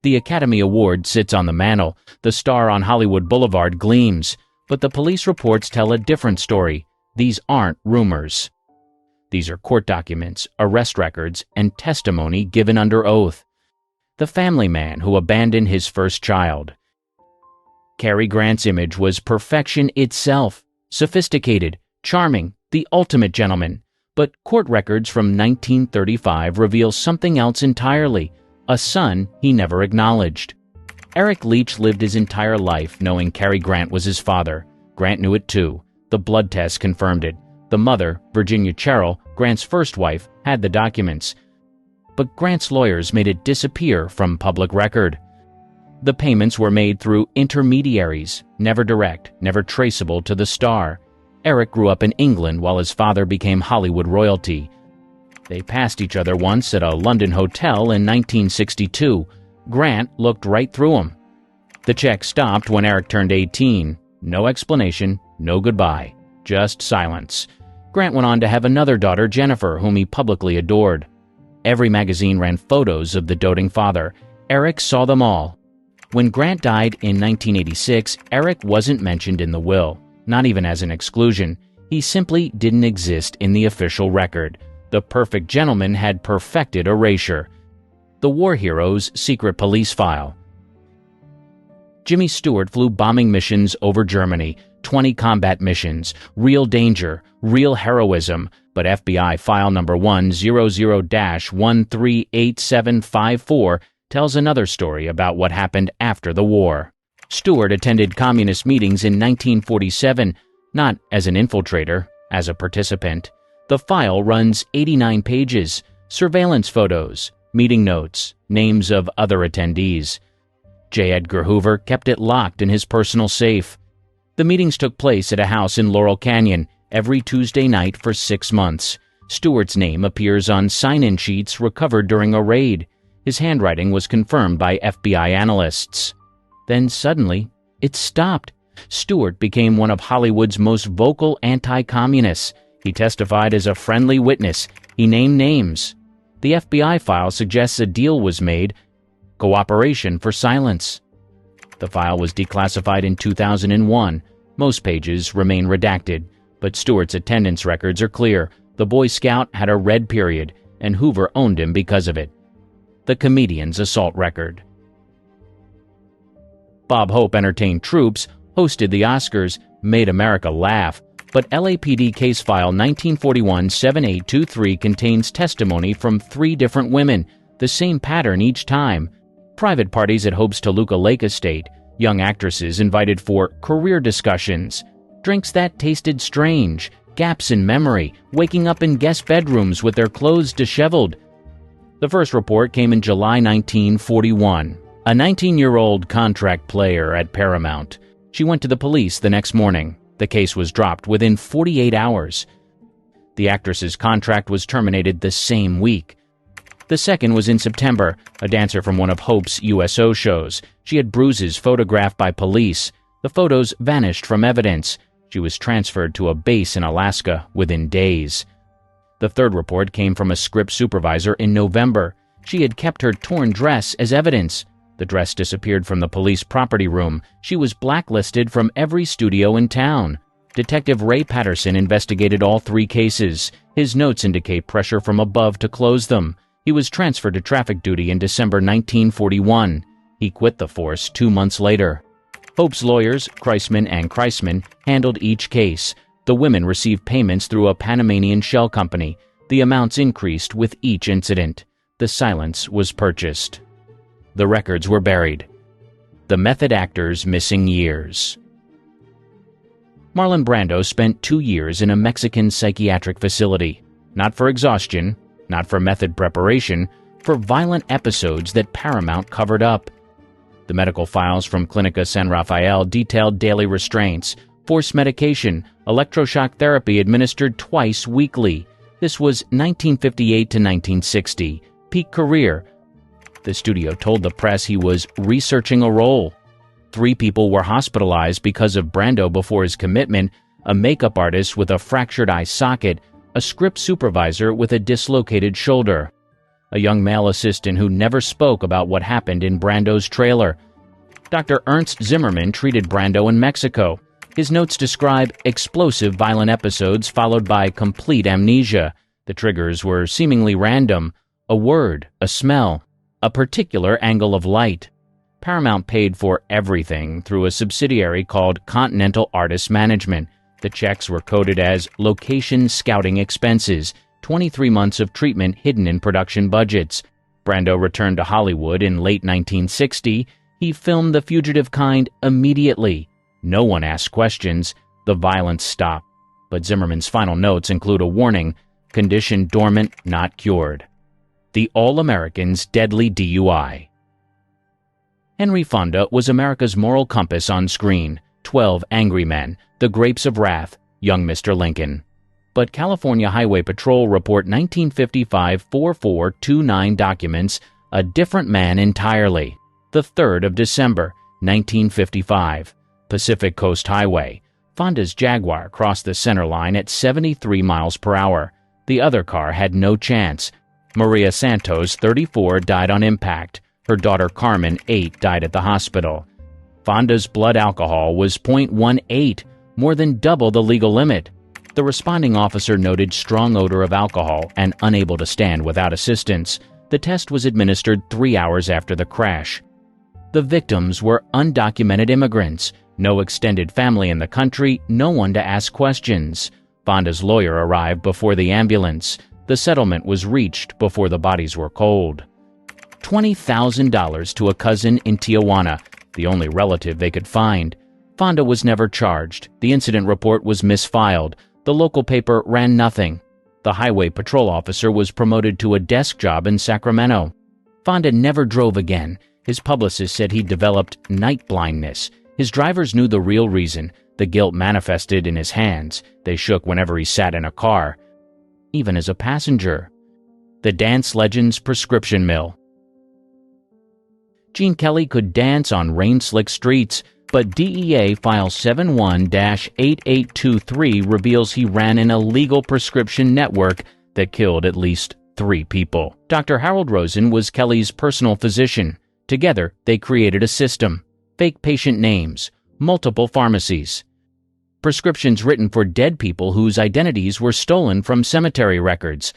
The Academy Award sits on the mantel, the star on Hollywood Boulevard gleams, but the police reports tell a different story. These aren't rumors. These are court documents, arrest records, and testimony given under oath. The family man who abandoned his first child. Cary Grant's image was perfection itself, sophisticated, charming, the ultimate gentleman. But court records from 1935 reveal something else entirely, a son he never acknowledged. Eric Leach lived his entire life knowing Cary Grant was his father. Grant knew it too. The blood test confirmed it. The mother, Virginia Cherrill, Grant's first wife, had the documents. But Grant's lawyers made it disappear from public record. The payments were made through intermediaries, never direct, never traceable to the star. Eric grew up in England while his father became Hollywood royalty. They passed each other once at a London hotel in 1962. Grant looked right through him. The check stopped when Eric turned 18. No explanation, no goodbye, just silence. Grant went on to have another daughter, Jennifer, whom he publicly adored. Every magazine ran photos of the doting father. Eric saw them all. When Grant died in 1986, Eric wasn't mentioned in the will, not even as an exclusion. He simply didn't exist in the official record. The perfect gentleman had perfected erasure. The war hero's secret police file. Jimmy Stewart flew bombing missions over Germany, 20 combat missions, real danger, real heroism, but FBI file number 100-138754 tells another story about what happened after the war. Stewart attended communist meetings in 1947, not as an infiltrator, as a participant. The file runs 89 pages, surveillance photos, meeting notes, names of other attendees. J. Edgar Hoover kept it locked in his personal safe. The meetings took place at a house in Laurel Canyon every Tuesday night for 6 months. Stewart's name appears on sign-in sheets recovered during a raid. His handwriting was confirmed by FBI analysts. Then suddenly, it stopped. Stewart became one of Hollywood's most vocal anti-communists. He testified as a friendly witness. He named names. The FBI file suggests a deal was made, cooperation for silence. The file was declassified in 2001. Most pages remain redacted, but Stewart's attendance records are clear. The Boy Scout had a red period, and Hoover owned him because of it. The comedian's assault record. Bob Hope entertained troops, hosted the Oscars, made America laugh, but LAPD case file 1941-7823 contains testimony from 3 different women, the same pattern each time. Private parties at Hope's Toluca Lake estate, young actresses invited for career discussions, drinks that tasted strange, gaps in memory, waking up in guest bedrooms with their clothes disheveled. The first report came in July 1941. A 19-year-old contract player at Paramount. She went to the police the next morning. The case was dropped within 48 hours. The actress's contract was terminated the same week. The second was in September, a dancer from one of Hope's USO shows. She had bruises photographed by police. The photos vanished from evidence. She was transferred to a base in Alaska within days. The third report came from a script supervisor in November. She had kept her torn dress as evidence. The dress disappeared from the police property room. She was blacklisted from every studio in town. Detective Ray Patterson investigated all 3 cases. His notes indicate pressure from above to close them. He was transferred to traffic duty in December 1941. He quit the force 2 months later. Hope's lawyers, Kreisman and Kreisman, handled each case. The women received payments through a Panamanian shell company. The amounts increased with each incident. The silence was purchased. The records were buried. The method actor's missing years. Marlon Brando spent 2 years in a Mexican psychiatric facility. Not for exhaustion, not for method preparation, for violent episodes that Paramount covered up. The medical files from Clinica San Rafael detailed daily restraints, forced medication, electroshock therapy administered twice weekly. This was 1958 to 1960, peak career. The studio told the press he was researching a role. 3 people were hospitalized because of Brando before his commitment, a makeup artist with a fractured eye socket, a script supervisor with a dislocated shoulder. a young male assistant who never spoke about what happened in Brando's trailer. Dr. Ernst Zimmerman treated Brando in Mexico. His notes describe explosive violent episodes followed by complete amnesia. The triggers were seemingly random: a word, a smell, a particular angle of light. Paramount paid for everything through a subsidiary called Continental Artists Management. The checks were coded as location scouting expenses, 23 months of treatment hidden in production budgets. Brando returned to Hollywood in late 1960. He filmed The Fugitive Kind immediately. No one asked questions. The violence stopped. But Zimmerman's final notes include a warning: condition dormant, not cured. The All-American's Deadly DUI. Henry Fonda was America's moral compass on screen. 12 Angry Men, The Grapes of Wrath, Young Mr. Lincoln. But California Highway Patrol Report 1955-4429 documents a different man entirely. The 3rd of December, 1955. Pacific Coast Highway. Fonda's Jaguar crossed the center line at 73 miles per hour. The other car had no chance. Maria Santos, 34, died on impact. Her daughter Carmen, 8, died at the hospital. Fonda's blood alcohol was .18, more than double the legal limit. The responding officer noted strong odor of alcohol and unable to stand without assistance. The test was administered 3 hours after the crash. The victims were undocumented immigrants. No extended family in the country, no one to ask questions. Fonda's lawyer arrived before the ambulance. The settlement was reached before the bodies were cold. $20,000 to a cousin in Tijuana, the only relative they could find. Fonda was never charged. The incident report was misfiled. The local paper ran nothing. The highway patrol officer was promoted to a desk job in Sacramento. Fonda never drove again. His publicist said he developed night blindness. His drivers knew the real reason. The guilt manifested in his hands. They shook whenever he sat in a car, even as a passenger. The dance legend's prescription mill. Gene Kelly could dance on rain-slick streets, but DEA File 71-8823 reveals he ran an illegal prescription network that killed at least 3 people. Dr. Harold Rosen was Kelly's personal physician. Together, they created a system: fake patient names, multiple pharmacies, prescriptions written for dead people whose identities were stolen from cemetery records.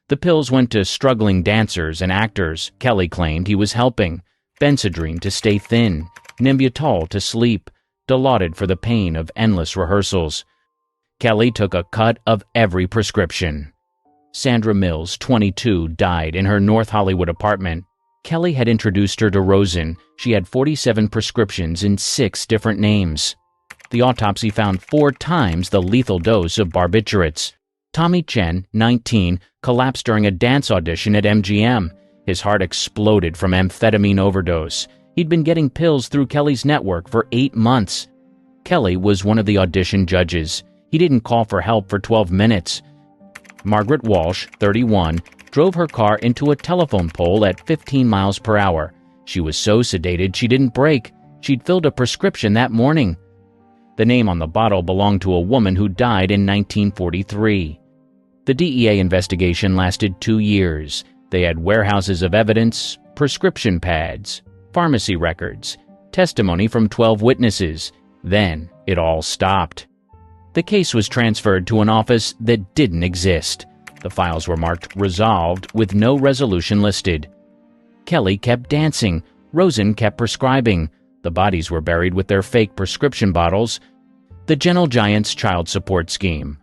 The pills went to struggling dancers and actors Kelly claimed he was helping: Benzedrine to stay thin, Nimbutal to sleep, Dilaudid for the pain of endless rehearsals. Kelly took a cut of every prescription. Sandra Mills, 22, died in her North Hollywood apartment. Kelly had introduced her to Rosen. She had 47 prescriptions in 6 different names. The autopsy found 4 times the lethal dose of barbiturates. Tommy Chen, 19, collapsed during a dance audition at MGM. His heart exploded from amphetamine overdose. He'd been getting pills through Kelly's network for 8 months. Kelly was one of the audition judges. He didn't call for help for 12 minutes. Margaret Walsh, 31, drove her car into a telephone pole at 15 miles per hour. She was so sedated she didn't brake. She'd filled a prescription that morning. The name on the bottle belonged to a woman who died in 1943. The DEA investigation lasted 2 years. They had warehouses of evidence, prescription pads, pharmacy records, testimony from 12 witnesses. Then it all stopped. The case was transferred to an office that didn't exist. The files were marked resolved with no resolution listed. Kelly kept dancing. Rosen kept prescribing. The bodies were buried with their fake prescription bottles. The Gentle Giant's child support scheme.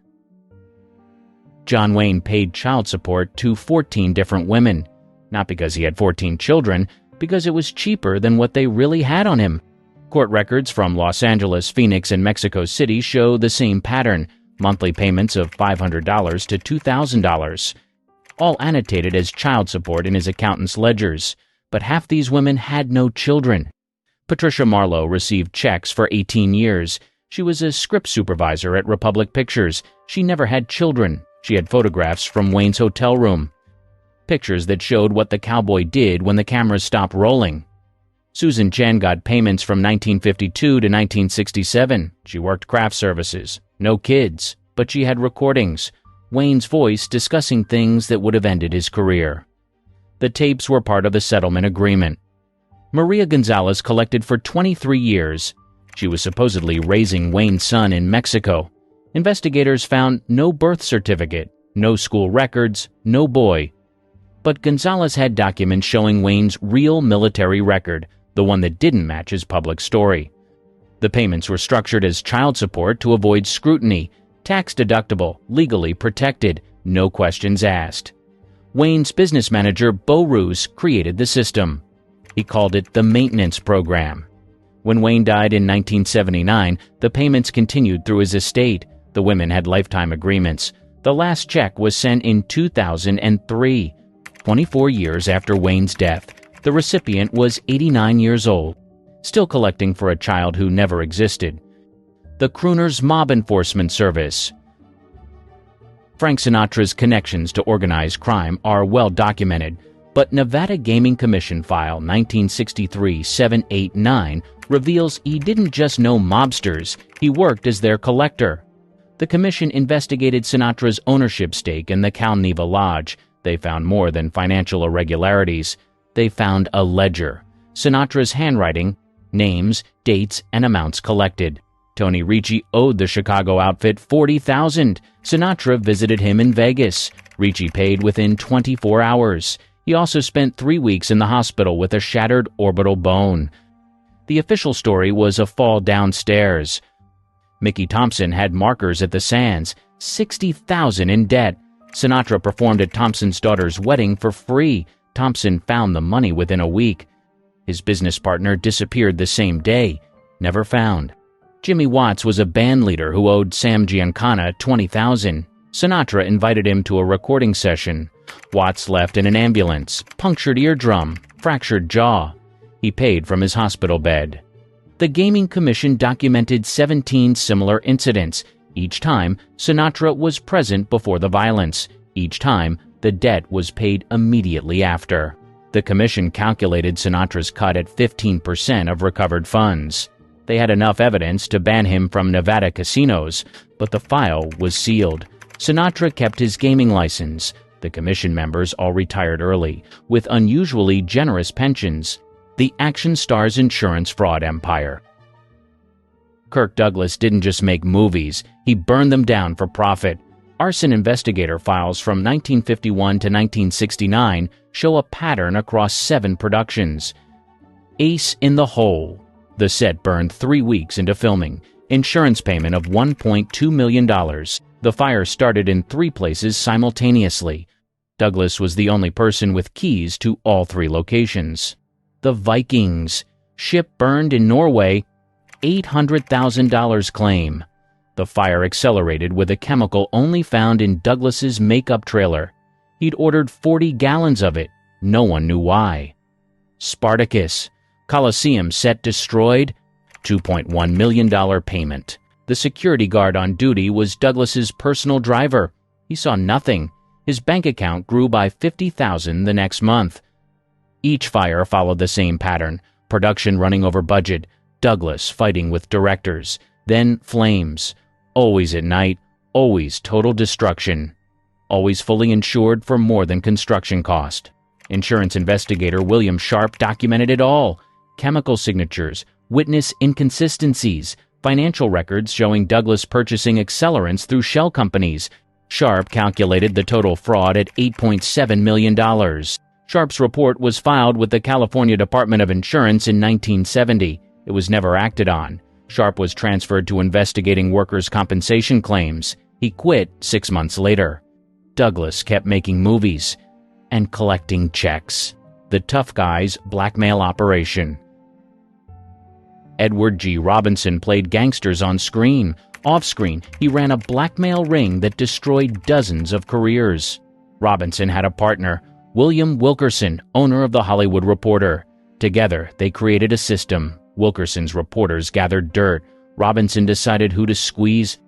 John Wayne paid child support to 14 different women. Not because he had 14 children, because it was cheaper than what they really had on him. Court records from Los Angeles, Phoenix, and Mexico City show the same pattern: monthly payments of $500 to $2,000, all annotated as child support in his accountant's ledgers. But half these women had no children. Patricia Marlowe received checks for 18 years. She was a script supervisor at Republic Pictures. She never had children. She had photographs from Wayne's hotel room, pictures that showed what the cowboy did when the cameras stopped rolling. Susan Chen got payments from 1952 to 1967. She worked craft services. No kids, but she had recordings. Wayne's voice discussing things that would have ended his career. The tapes were part of the settlement agreement. Maria Gonzalez collected for 23 years. She was supposedly raising Wayne's son in Mexico. Investigators found no birth certificate, no school records, no boy. But Gonzalez had documents showing Wayne's real military record, the one that didn't match his public story. The payments were structured as child support to avoid scrutiny, tax deductible, legally protected, no questions asked. Wayne's business manager, Bo Roos, created the system. He called it the maintenance program. When Wayne died in 1979, the payments continued through his estate. The women had lifetime agreements. The last check was sent in 2003, 24 years after Wayne's death. The recipient was 89 years old, still collecting for a child who never existed. The crooner's mob enforcement service. Frank Sinatra's connections to organized crime are well documented, but Nevada Gaming Commission File 1963-789 reveals he didn't just know mobsters, he worked as their collector. The commission investigated Sinatra's ownership stake in the Calneva Lodge. They found more than financial irregularities. They found a ledger, Sinatra's handwriting, names, dates, and amounts collected. Tony Ricci owed the Chicago outfit $40,000. Sinatra visited him in Vegas. Ricci paid within 24 hours. He also spent 3 weeks in the hospital with a shattered orbital bone. The official story was a fall downstairs. Mickey Thompson had markers at the Sands, $60,000 in debt. Sinatra performed at Thompson's daughter's wedding for free. Thompson found the money within a week. His business partner disappeared the same day, never found. Jimmy Watts was a band leader who owed Sam Giancana $20,000. Sinatra invited him to a recording session. Watts left in an ambulance, punctured eardrum, fractured jaw. He paid from his hospital bed. The Gaming Commission documented 17 similar incidents. Each time, Sinatra was present before the violence. Each time, the debt was paid immediately after. The commission calculated Sinatra's cut at 15% of recovered funds. They had enough evidence to ban him from Nevada casinos, but the file was sealed. Sinatra kept his gaming license. The commission members all retired early, with unusually generous pensions. The action star's insurance fraud empire. Kirk Douglas didn't just make movies, he burned them down for profit. Arson investigator files from 1951 to 1969 show a pattern across 7 productions. Ace in the Hole. The set burned 3 weeks into filming. Insurance payment of $1.2 million. The fire started in 3 places simultaneously. Douglas was the only person with keys to all 3 locations. The Vikings. Ship burned in Norway. $800,000 claim. The fire accelerated with a chemical only found in Douglas's makeup trailer. He'd ordered 40 gallons of it. No one knew why. Spartacus. Coliseum set destroyed. $2.1 million payment. The security guard on duty was Douglas's personal driver. He saw nothing. His bank account grew by $50,000 the next month. Each fire followed the same pattern. Production running over budget. Douglas fighting with directors. Then flames. Always at night. Always total destruction. Always fully insured for more than construction cost. Insurance investigator William Sharp documented it all. Chemical signatures, witness inconsistencies, financial records showing Douglas purchasing accelerants through shell companies. Sharp calculated the total fraud at $8.7 million. Sharp's report was filed with the California Department of Insurance in 1970. It was never acted on. Sharp was transferred to investigating workers' compensation claims. He quit 6 months later. Douglas kept making movies and collecting checks. The tough guy's blackmail operation. Edward G. Robinson played gangsters on screen. Off-screen, he ran a blackmail ring that destroyed dozens of careers. Robinson had a partner, William Wilkerson, owner of The Hollywood Reporter. Together, they created a system. Wilkerson's reporters gathered dirt. Robinson decided who to squeeze.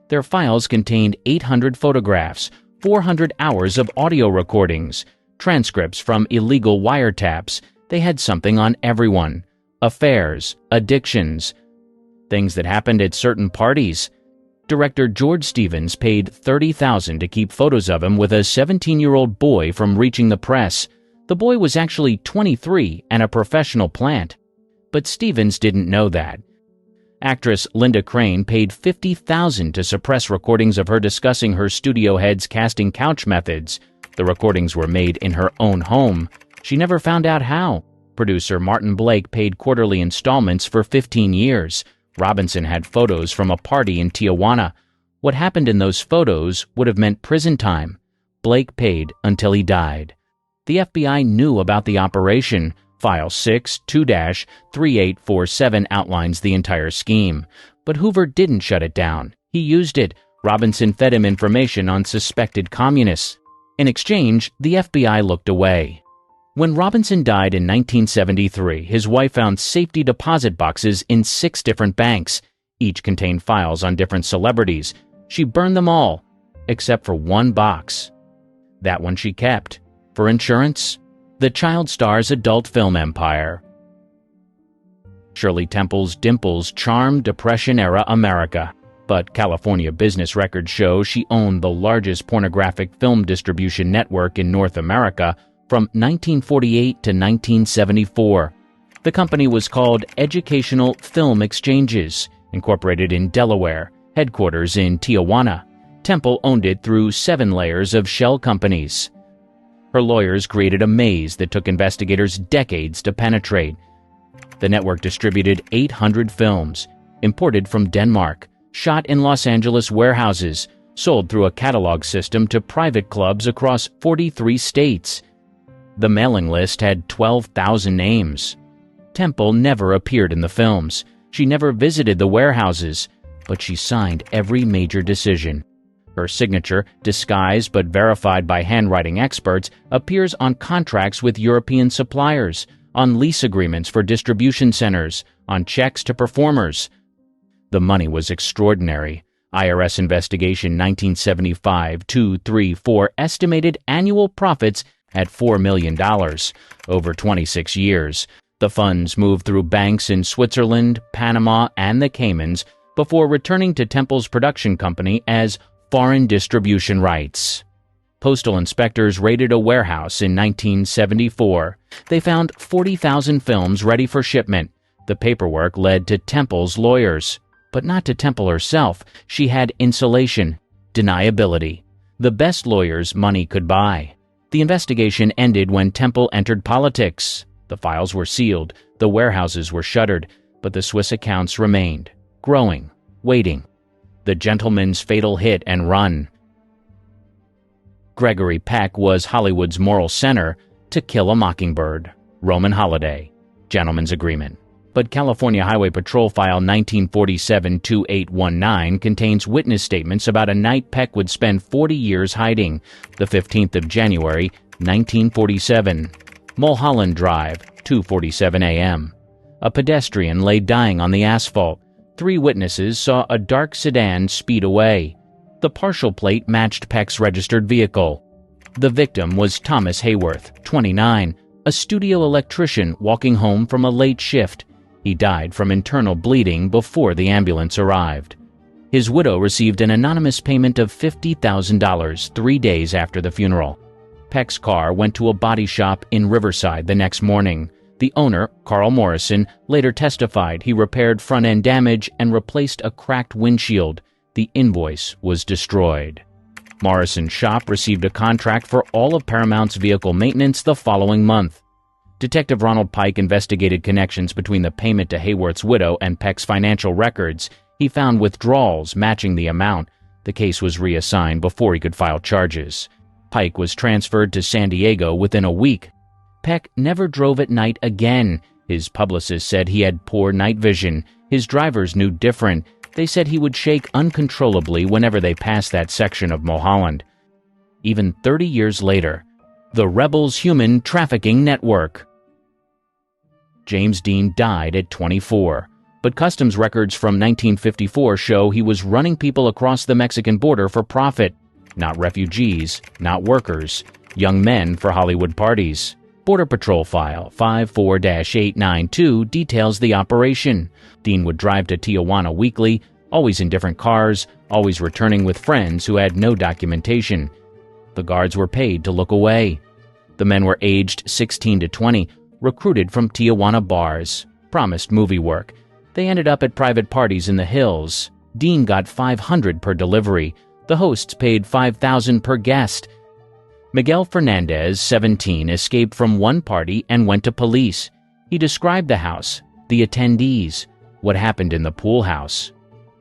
Their files contained 800 photographs, 400 hours of audio recordings, transcripts from illegal wiretaps. They had something on everyone. Affairs, addictions, things that happened at certain parties. Director George Stevens paid $30,000 to keep photos of him with a 17-year-old boy from reaching the press. The boy was actually 23 and a professional plant. But Stevens didn't know that. Actress Linda Crane paid $50,000 to suppress recordings of her discussing her studio head's casting couch methods. The recordings were made in her own home. She never found out how. Producer Martin Blake paid quarterly installments for 15 years. Robinson had photos from a party in Tijuana. What happened in those photos would have meant prison time. Blake paid until he died. The FBI knew about the operation. File 6-2-3847 outlines the entire scheme. But Hoover didn't shut it down. He used it. Robinson fed him information on suspected communists. In exchange, the FBI looked away. When Robinson died in 1973, his wife found safety deposit boxes in 6 different banks. Each contained files on different celebrities. She burned them all, except for one box. That one she kept. For insurance? The child star's adult film empire. Shirley Temple's dimples charmed Depression-era America, but California business records show she owned the largest pornographic film distribution network in North America from 1948 to 1974. The company was called Educational Film Exchanges, incorporated in Delaware, headquarters in Tijuana. Temple owned it through 7 layers of shell companies. Her lawyers created a maze that took investigators decades to penetrate. The network distributed 800 films, imported from Denmark, shot in Los Angeles warehouses, sold through a catalog system to private clubs across 43 states. The mailing list had 12,000 names. Temple never appeared in the films. She never visited the warehouses, but she signed every major decision. Her signature, disguised but verified by handwriting experts, appears on contracts with European suppliers, on lease agreements for distribution centers, on checks to performers. The money was extraordinary. IRS investigation 1975-234 estimated annual profits at $4 million over 26 years. The funds moved through banks in Switzerland, Panama, and the Caymans before returning to Temple's production company as foreign distribution rights. Postal inspectors raided a warehouse in 1974. They found 40,000 films ready for shipment. The paperwork led to Temple's lawyers, but not to Temple herself. She had insulation, deniability, the best lawyers money could buy. The investigation ended when Temple entered politics. The files were sealed, the warehouses were shuttered, but the Swiss accounts remained, growing, waiting. The Gentleman's fatal hit and run. Gregory Peck was Hollywood's moral center. To Kill a Mockingbird, Roman Holiday, Gentleman's Agreement. But California Highway Patrol File 1947-2819 contains witness statements about a night Peck would spend 40 years hiding, the 15th of January, 1947. Mulholland Drive, 2:47 a.m. A pedestrian lay dying on the asphalt. 3 witnesses saw a dark sedan speed away. The partial plate matched Peck's registered vehicle. The victim was Thomas Hayworth, 29, a studio electrician walking home from a late shift. He died from internal bleeding before the ambulance arrived. His widow received an anonymous payment of $50,000 3 days after the funeral. Peck's car went to a body shop in Riverside the next morning. The owner, Carl Morrison, later testified he repaired front-end damage and replaced a cracked windshield. The invoice was destroyed. Morrison's shop received a contract for all of Paramount's vehicle maintenance the following month. Detective Ronald Pike investigated connections between the payment to Hayworth's widow and Peck's financial records. He found withdrawals matching the amount. The case was reassigned before he could file charges. Pike was transferred to San Diego within a week. Peck never drove at night again. His publicist said he had poor night vision. His drivers knew different. They said he would shake uncontrollably whenever they passed that section of Mulholland. Even 30 years later, the Rebels Human Trafficking Network. James Dean died at 24, but customs records from 1954 show he was running people across the Mexican border for profit. Not refugees, not workers, young men for Hollywood parties. Border Patrol File 54-892 details the operation. Dean would drive to Tijuana weekly, always in different cars, always returning with friends who had no documentation. The guards were paid to look away. The The men were aged 16 to 20, recruited from Tijuana bars, promised movie work. They ended up at private parties in the hills. Dean got $500 per delivery. The hosts paid $5,000 per guest. Miguel Fernandez, 17, escaped from one party and went to police. He described the house, the attendees, what happened in the pool house.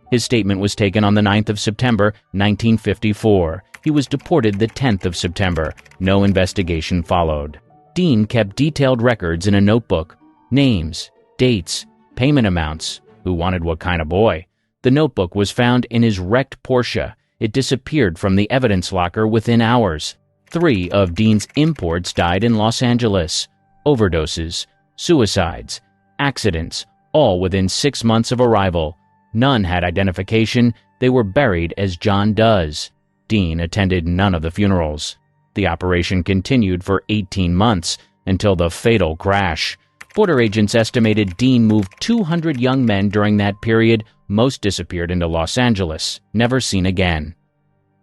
His statement was taken on the 9th of September, 1954. He was deported the 10th of September. No investigation followed. Dean kept detailed records in a notebook. Names, dates, payment amounts, who wanted what kind of boy. The notebook was found in his wrecked Porsche. It disappeared from the evidence locker within hours. 3 of Dean's imports died in Los Angeles. Overdoses, suicides, accidents, all within 6 months of arrival. None had identification. They were buried as John does. Dean attended none of the funerals. The operation continued for 18 months until the fatal crash. Border agents estimated Dean moved 200 young men during that period. Most disappeared into Los Angeles, never seen again.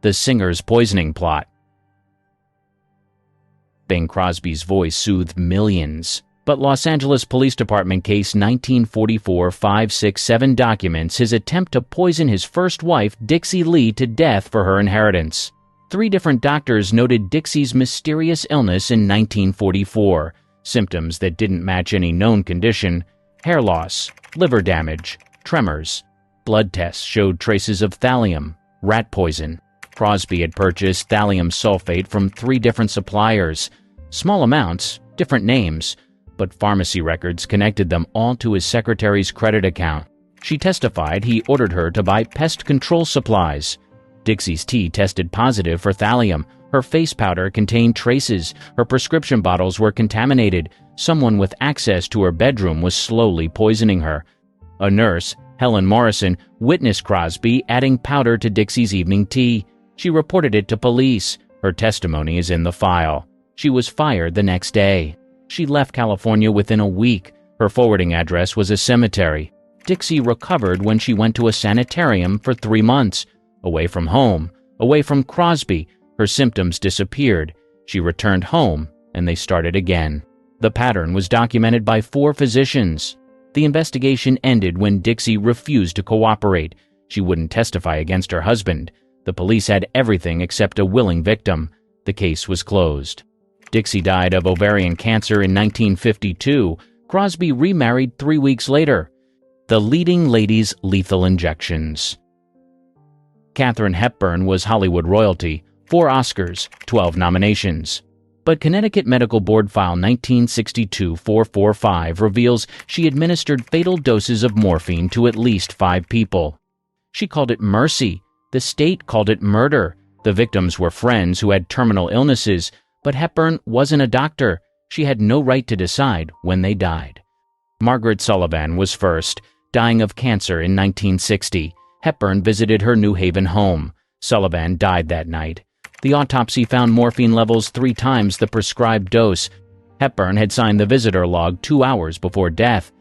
The singer's poisoning plot. Bing Crosby's voice soothed millions, but Los Angeles Police Department case 1944-567 documents his attempt to poison his first wife, Dixie Lee, to death for her inheritance. 3 different doctors noted Dixie's mysterious illness in 1944, symptoms that didn't match any known condition: hair loss, liver damage, tremors. Blood tests showed traces of thallium, rat poison. Crosby had purchased thallium sulfate from 3 different suppliers. Small amounts, different names, but pharmacy records connected them all to his secretary's credit account. She testified he ordered her to buy pest control supplies. Dixie's tea tested positive for thallium. Her face powder contained traces. Her prescription bottles were contaminated. Someone with access to her bedroom was slowly poisoning her. A nurse, Helen Morrison, witnessed Crosby adding powder to Dixie's evening tea. She reported it to police. Her testimony is in the file. She was fired the next day. She left California within a week. Her forwarding address was a cemetery. Dixie recovered when she went to a sanitarium for 3 months. Away from home, away from Crosby, her symptoms disappeared. She returned home, and they started again. The pattern was documented by 4 physicians. The investigation ended when Dixie refused to cooperate. She wouldn't testify against her husband. The police had everything except a willing victim. The case was closed. Dixie died of ovarian cancer in 1952. Crosby remarried 3 weeks later. The leading lady's lethal injections. Katharine Hepburn was Hollywood royalty, 4 Oscars, 12 nominations. But Connecticut Medical Board File 1962-445 reveals she administered fatal doses of morphine to at least 5 people. She called it mercy. The state called it murder. The victims were friends who had terminal illnesses, but Hepburn wasn't a doctor. She had no right to decide when they died. Margaret Sullivan was first, dying of cancer in 1960. Hepburn visited her New Haven home. Sullivan died that night. The autopsy found morphine levels 3 times the prescribed dose. Hepburn had signed the visitor log 2 hours before death.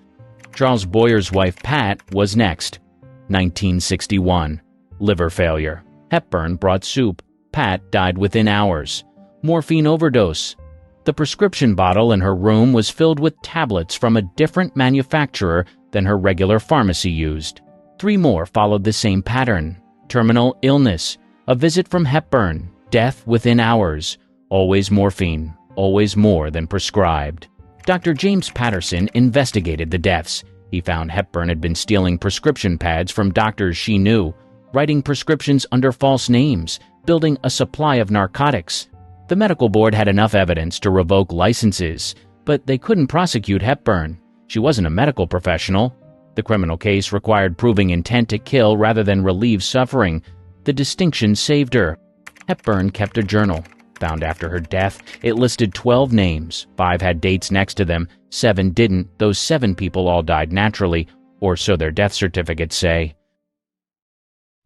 Charles Boyer's wife, Pat, was next. 1961. Liver failure. Hepburn brought soup. Pat died within hours. Morphine overdose. The prescription bottle in her room was filled with tablets from a different manufacturer than her regular pharmacy used. 3 more followed the same pattern. Terminal illness. A visit from Hepburn. Death within hours. Always morphine. Always more than prescribed. Dr. James Patterson investigated the deaths. He found Hepburn had been stealing prescription pads from doctors she knew, writing prescriptions under false names, building a supply of narcotics. The medical board had enough evidence to revoke licenses, but they couldn't prosecute Hepburn. She wasn't a medical professional. The criminal case required proving intent to kill rather than relieve suffering. The distinction saved her. Hepburn kept a journal. Found after her death, it listed 12 names. 5 had dates next to them. 7 didn't. Those 7 people all died naturally, or so their death certificates say.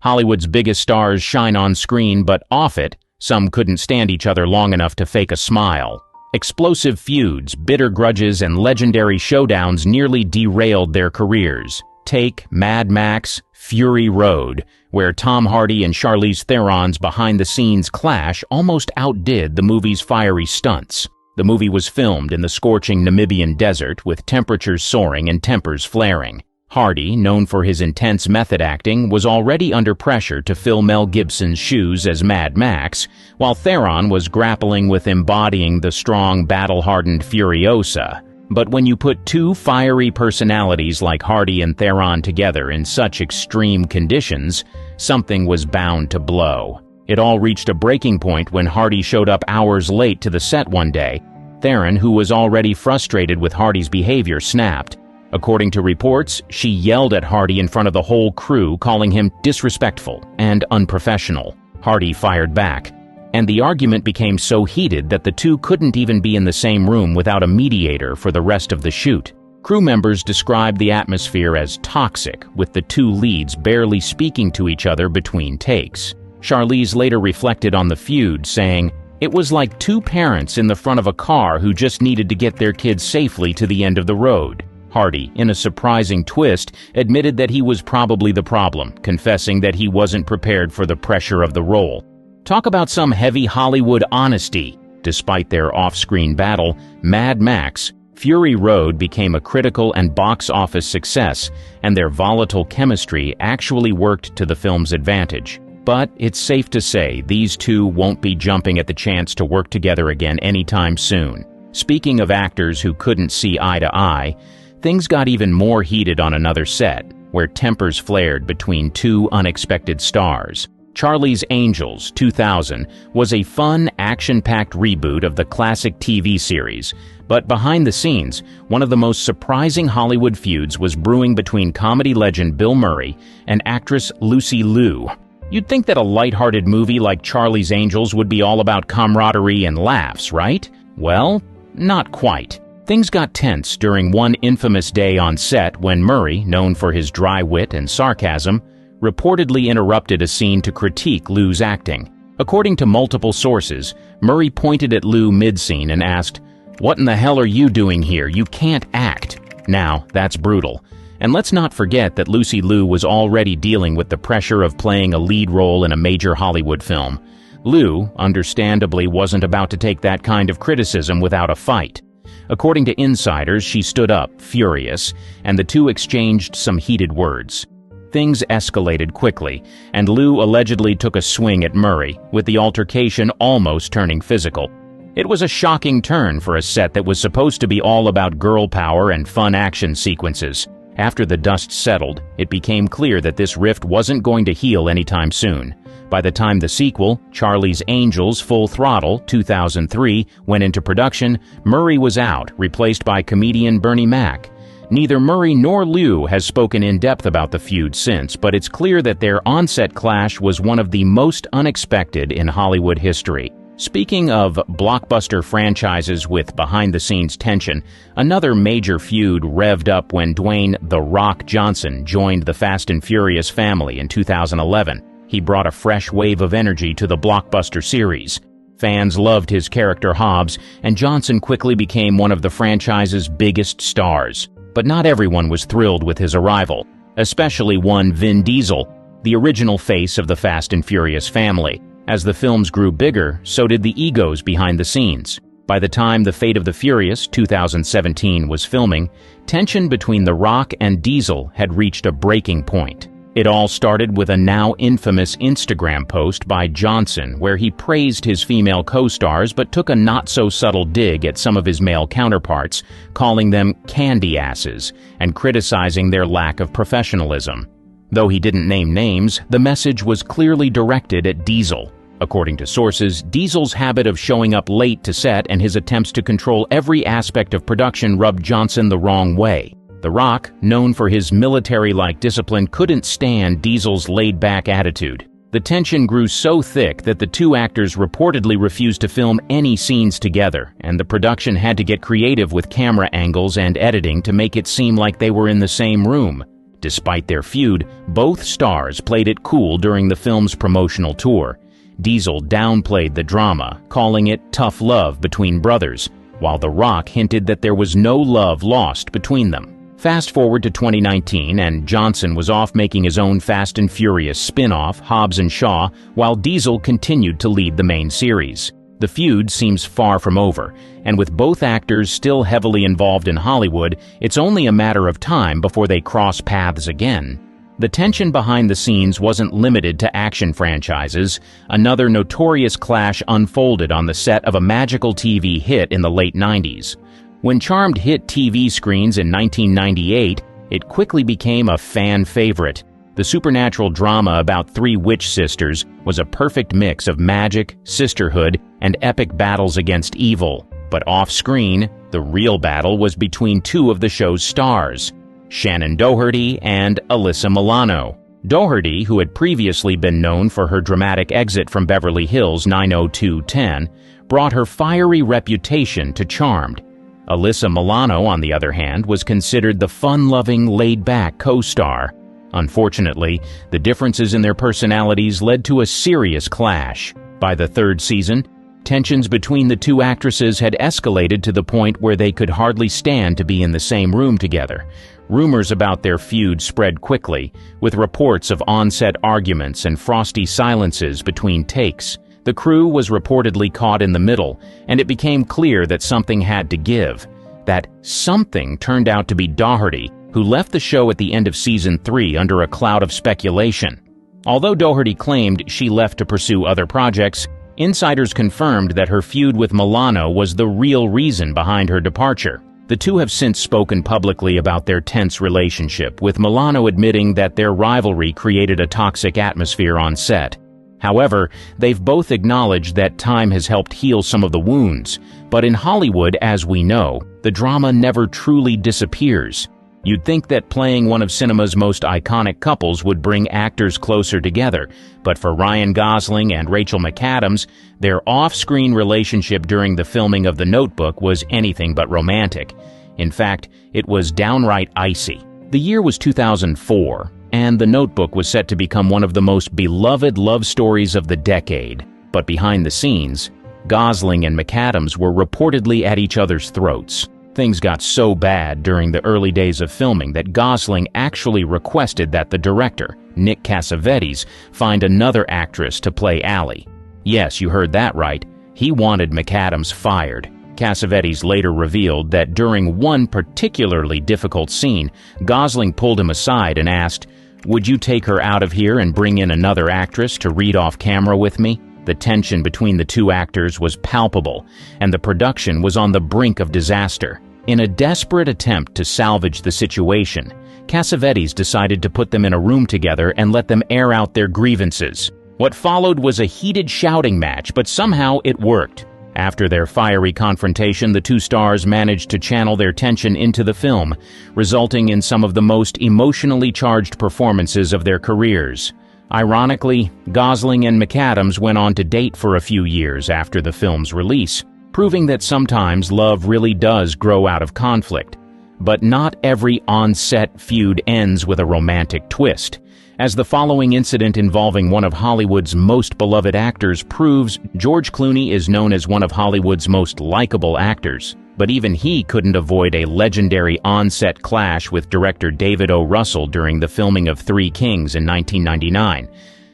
Hollywood's biggest stars shine on screen, but off it, some couldn't stand each other long enough to fake a smile. Explosive feuds, bitter grudges, and legendary showdowns nearly derailed their careers. Take Mad Max, Fury Road, where Tom Hardy and Charlize Theron's behind-the-scenes clash almost outdid the movie's fiery stunts. The movie was filmed in the scorching Namibian desert with temperatures soaring and tempers flaring. Hardy, known for his intense method acting, was already under pressure to fill Mel Gibson's shoes as Mad Max, while Theron was grappling with embodying the strong, battle-hardened Furiosa. But when you put two fiery personalities like Hardy and Theron together in such extreme conditions, something was bound to blow. It all reached a breaking point when Hardy showed up hours late to the set one day. Theron, who was already frustrated with Hardy's behavior, snapped. According to reports, she yelled at Hardy in front of the whole crew, calling him disrespectful and unprofessional. Hardy fired back, and the argument became so heated that the two couldn't even be in the same room without a mediator for the rest of the shoot. Crew members described the atmosphere as toxic, with the two leads barely speaking to each other between takes. Charlize later reflected on the feud, saying, "It was like two parents in the front of a car who just needed to get their kids safely to the end of the road." Hardy, in a surprising twist, admitted that he was probably the problem, confessing that he wasn't prepared for the pressure of the role. Talk about some heavy Hollywood honesty. Despite their off-screen battle, Mad Max, Fury Road became a critical and box office success, and their volatile chemistry actually worked to the film's advantage. But it's safe to say these two won't be jumping at the chance to work together again anytime soon. Speaking of actors who couldn't see eye to eye, things got even more heated on another set, where tempers flared between two unexpected stars. Charlie's Angels, 2000, was a fun, action-packed reboot of the classic TV series, but behind the scenes, one of the most surprising Hollywood feuds was brewing between comedy legend Bill Murray and actress Lucy Liu. You'd think that a lighthearted movie like Charlie's Angels would be all about camaraderie and laughs, right? Well, not quite. Things got tense during one infamous day on set when Murray, known for his dry wit and sarcasm, reportedly interrupted a scene to critique Liu's acting. According to multiple sources, Murray pointed at Liu mid-scene and asked, "What in the hell are you doing here? You can't act." Now, that's brutal. And let's not forget that Lucy Liu was already dealing with the pressure of playing a lead role in a major Hollywood film. Liu, understandably, wasn't about to take that kind of criticism without a fight. According to insiders, she stood up, furious, and the two exchanged some heated words. Things escalated quickly, and Liu allegedly took a swing at Murray, with the altercation almost turning physical. It was a shocking turn for a set that was supposed to be all about girl power and fun action sequences. After the dust settled, it became clear that this rift wasn't going to heal anytime soon. By the time the sequel, Charlie's Angels Full Throttle, 2003, went into production, Murray was out, replaced by comedian Bernie Mac. Neither Murray nor Liu has spoken in depth about the feud since, but it's clear that their on-set clash was one of the most unexpected in Hollywood history. Speaking of blockbuster franchises with behind-the-scenes tension, another major feud revved up when Dwayne "The Rock" Johnson joined the Fast and Furious family in 2011. He brought a fresh wave of energy to the blockbuster series. Fans loved his character Hobbs, and Johnson quickly became one of the franchise's biggest stars. But not everyone was thrilled with his arrival, especially one Vin Diesel, the original face of the Fast and Furious family. As the films grew bigger, so did the egos behind the scenes. By the time The Fate of the Furious, 2017, was filming, tension between The Rock and Diesel had reached a breaking point. It all started with a now infamous Instagram post by Johnson where he praised his female co-stars but took a not-so-subtle dig at some of his male counterparts, calling them candy asses and criticizing their lack of professionalism. Though he didn't name names, the message was clearly directed at Diesel. According to sources, Diesel's habit of showing up late to set and his attempts to control every aspect of production rubbed Johnson the wrong way. The Rock, known for his military-like discipline, couldn't stand Diesel's laid-back attitude. The tension grew so thick that the two actors reportedly refused to film any scenes together, and the production had to get creative with camera angles and editing to make it seem like they were in the same room. Despite their feud, both stars played it cool during the film's promotional tour. Diesel downplayed the drama, calling it tough love between brothers, while The Rock hinted that there was no love lost between them. Fast forward to 2019, and Johnson was off making his own Fast and Furious spin-off, Hobbs and Shaw, while Diesel continued to lead the main series. The feud seems far from over, and with both actors still heavily involved in Hollywood, it's only a matter of time before they cross paths again. The tension behind the scenes wasn't limited to action franchises. Another notorious clash unfolded on the set of a magical TV hit in the late 90s. When Charmed hit TV screens in 1998, it quickly became a fan favorite. The supernatural drama about three witch sisters was a perfect mix of magic, sisterhood, and epic battles against evil. But off-screen, the real battle was between two of the show's stars, Shannon Doherty and Alyssa Milano. Doherty, who had previously been known for her dramatic exit from Beverly Hills 90210, brought her fiery reputation to Charmed. Alyssa Milano, on the other hand, was considered the fun-loving, laid-back co-star. Unfortunately, the differences in their personalities led to a serious clash. By the third season, tensions between the two actresses had escalated to the point where they could hardly stand to be in the same room together. Rumors about their feud spread quickly, with reports of on-set arguments and frosty silences between takes. The crew was reportedly caught in the middle, and it became clear that something had to give. That something turned out to be Doherty, who left the show at the end of Season 3 under a cloud of speculation. Although Doherty claimed she left to pursue other projects, insiders confirmed that her feud with Milano was the real reason behind her departure. The two have since spoken publicly about their tense relationship, with Milano admitting that their rivalry created a toxic atmosphere on set. However, they've both acknowledged that time has helped heal some of the wounds. But in Hollywood, as we know, the drama never truly disappears. You'd think that playing one of cinema's most iconic couples would bring actors closer together, but for Ryan Gosling and Rachel McAdams, their off-screen relationship during the filming of The Notebook was anything but romantic. In fact, it was downright icy. The year was 2004, and The Notebook was set to become one of the most beloved love stories of the decade. But behind the scenes, Gosling and McAdams were reportedly at each other's throats. Things got so bad during the early days of filming that Gosling actually requested that the director, Nick Cassavetes, find another actress to play Allie. Yes, you heard that right. He wanted McAdams fired. Cassavetes later revealed that during one particularly difficult scene, Gosling pulled him aside and asked, "Would you take her out of here and bring in another actress to read off camera with me?" The tension between the two actors was palpable, and the production was on the brink of disaster. In a desperate attempt to salvage the situation, Cassavetes decided to put them in a room together and let them air out their grievances. What followed was a heated shouting match, but somehow it worked. After their fiery confrontation, the two stars managed to channel their tension into the film, resulting in some of the most emotionally charged performances of their careers. Ironically, Gosling and McAdams went on to date for a few years after the film's release, proving that sometimes love really does grow out of conflict. But not every on-set feud ends with a romantic twist. As the following incident involving one of Hollywood's most beloved actors proves, George Clooney is known as one of Hollywood's most likable actors. But even he couldn't avoid a legendary on-set clash with director David O. Russell during the filming of Three Kings in 1999.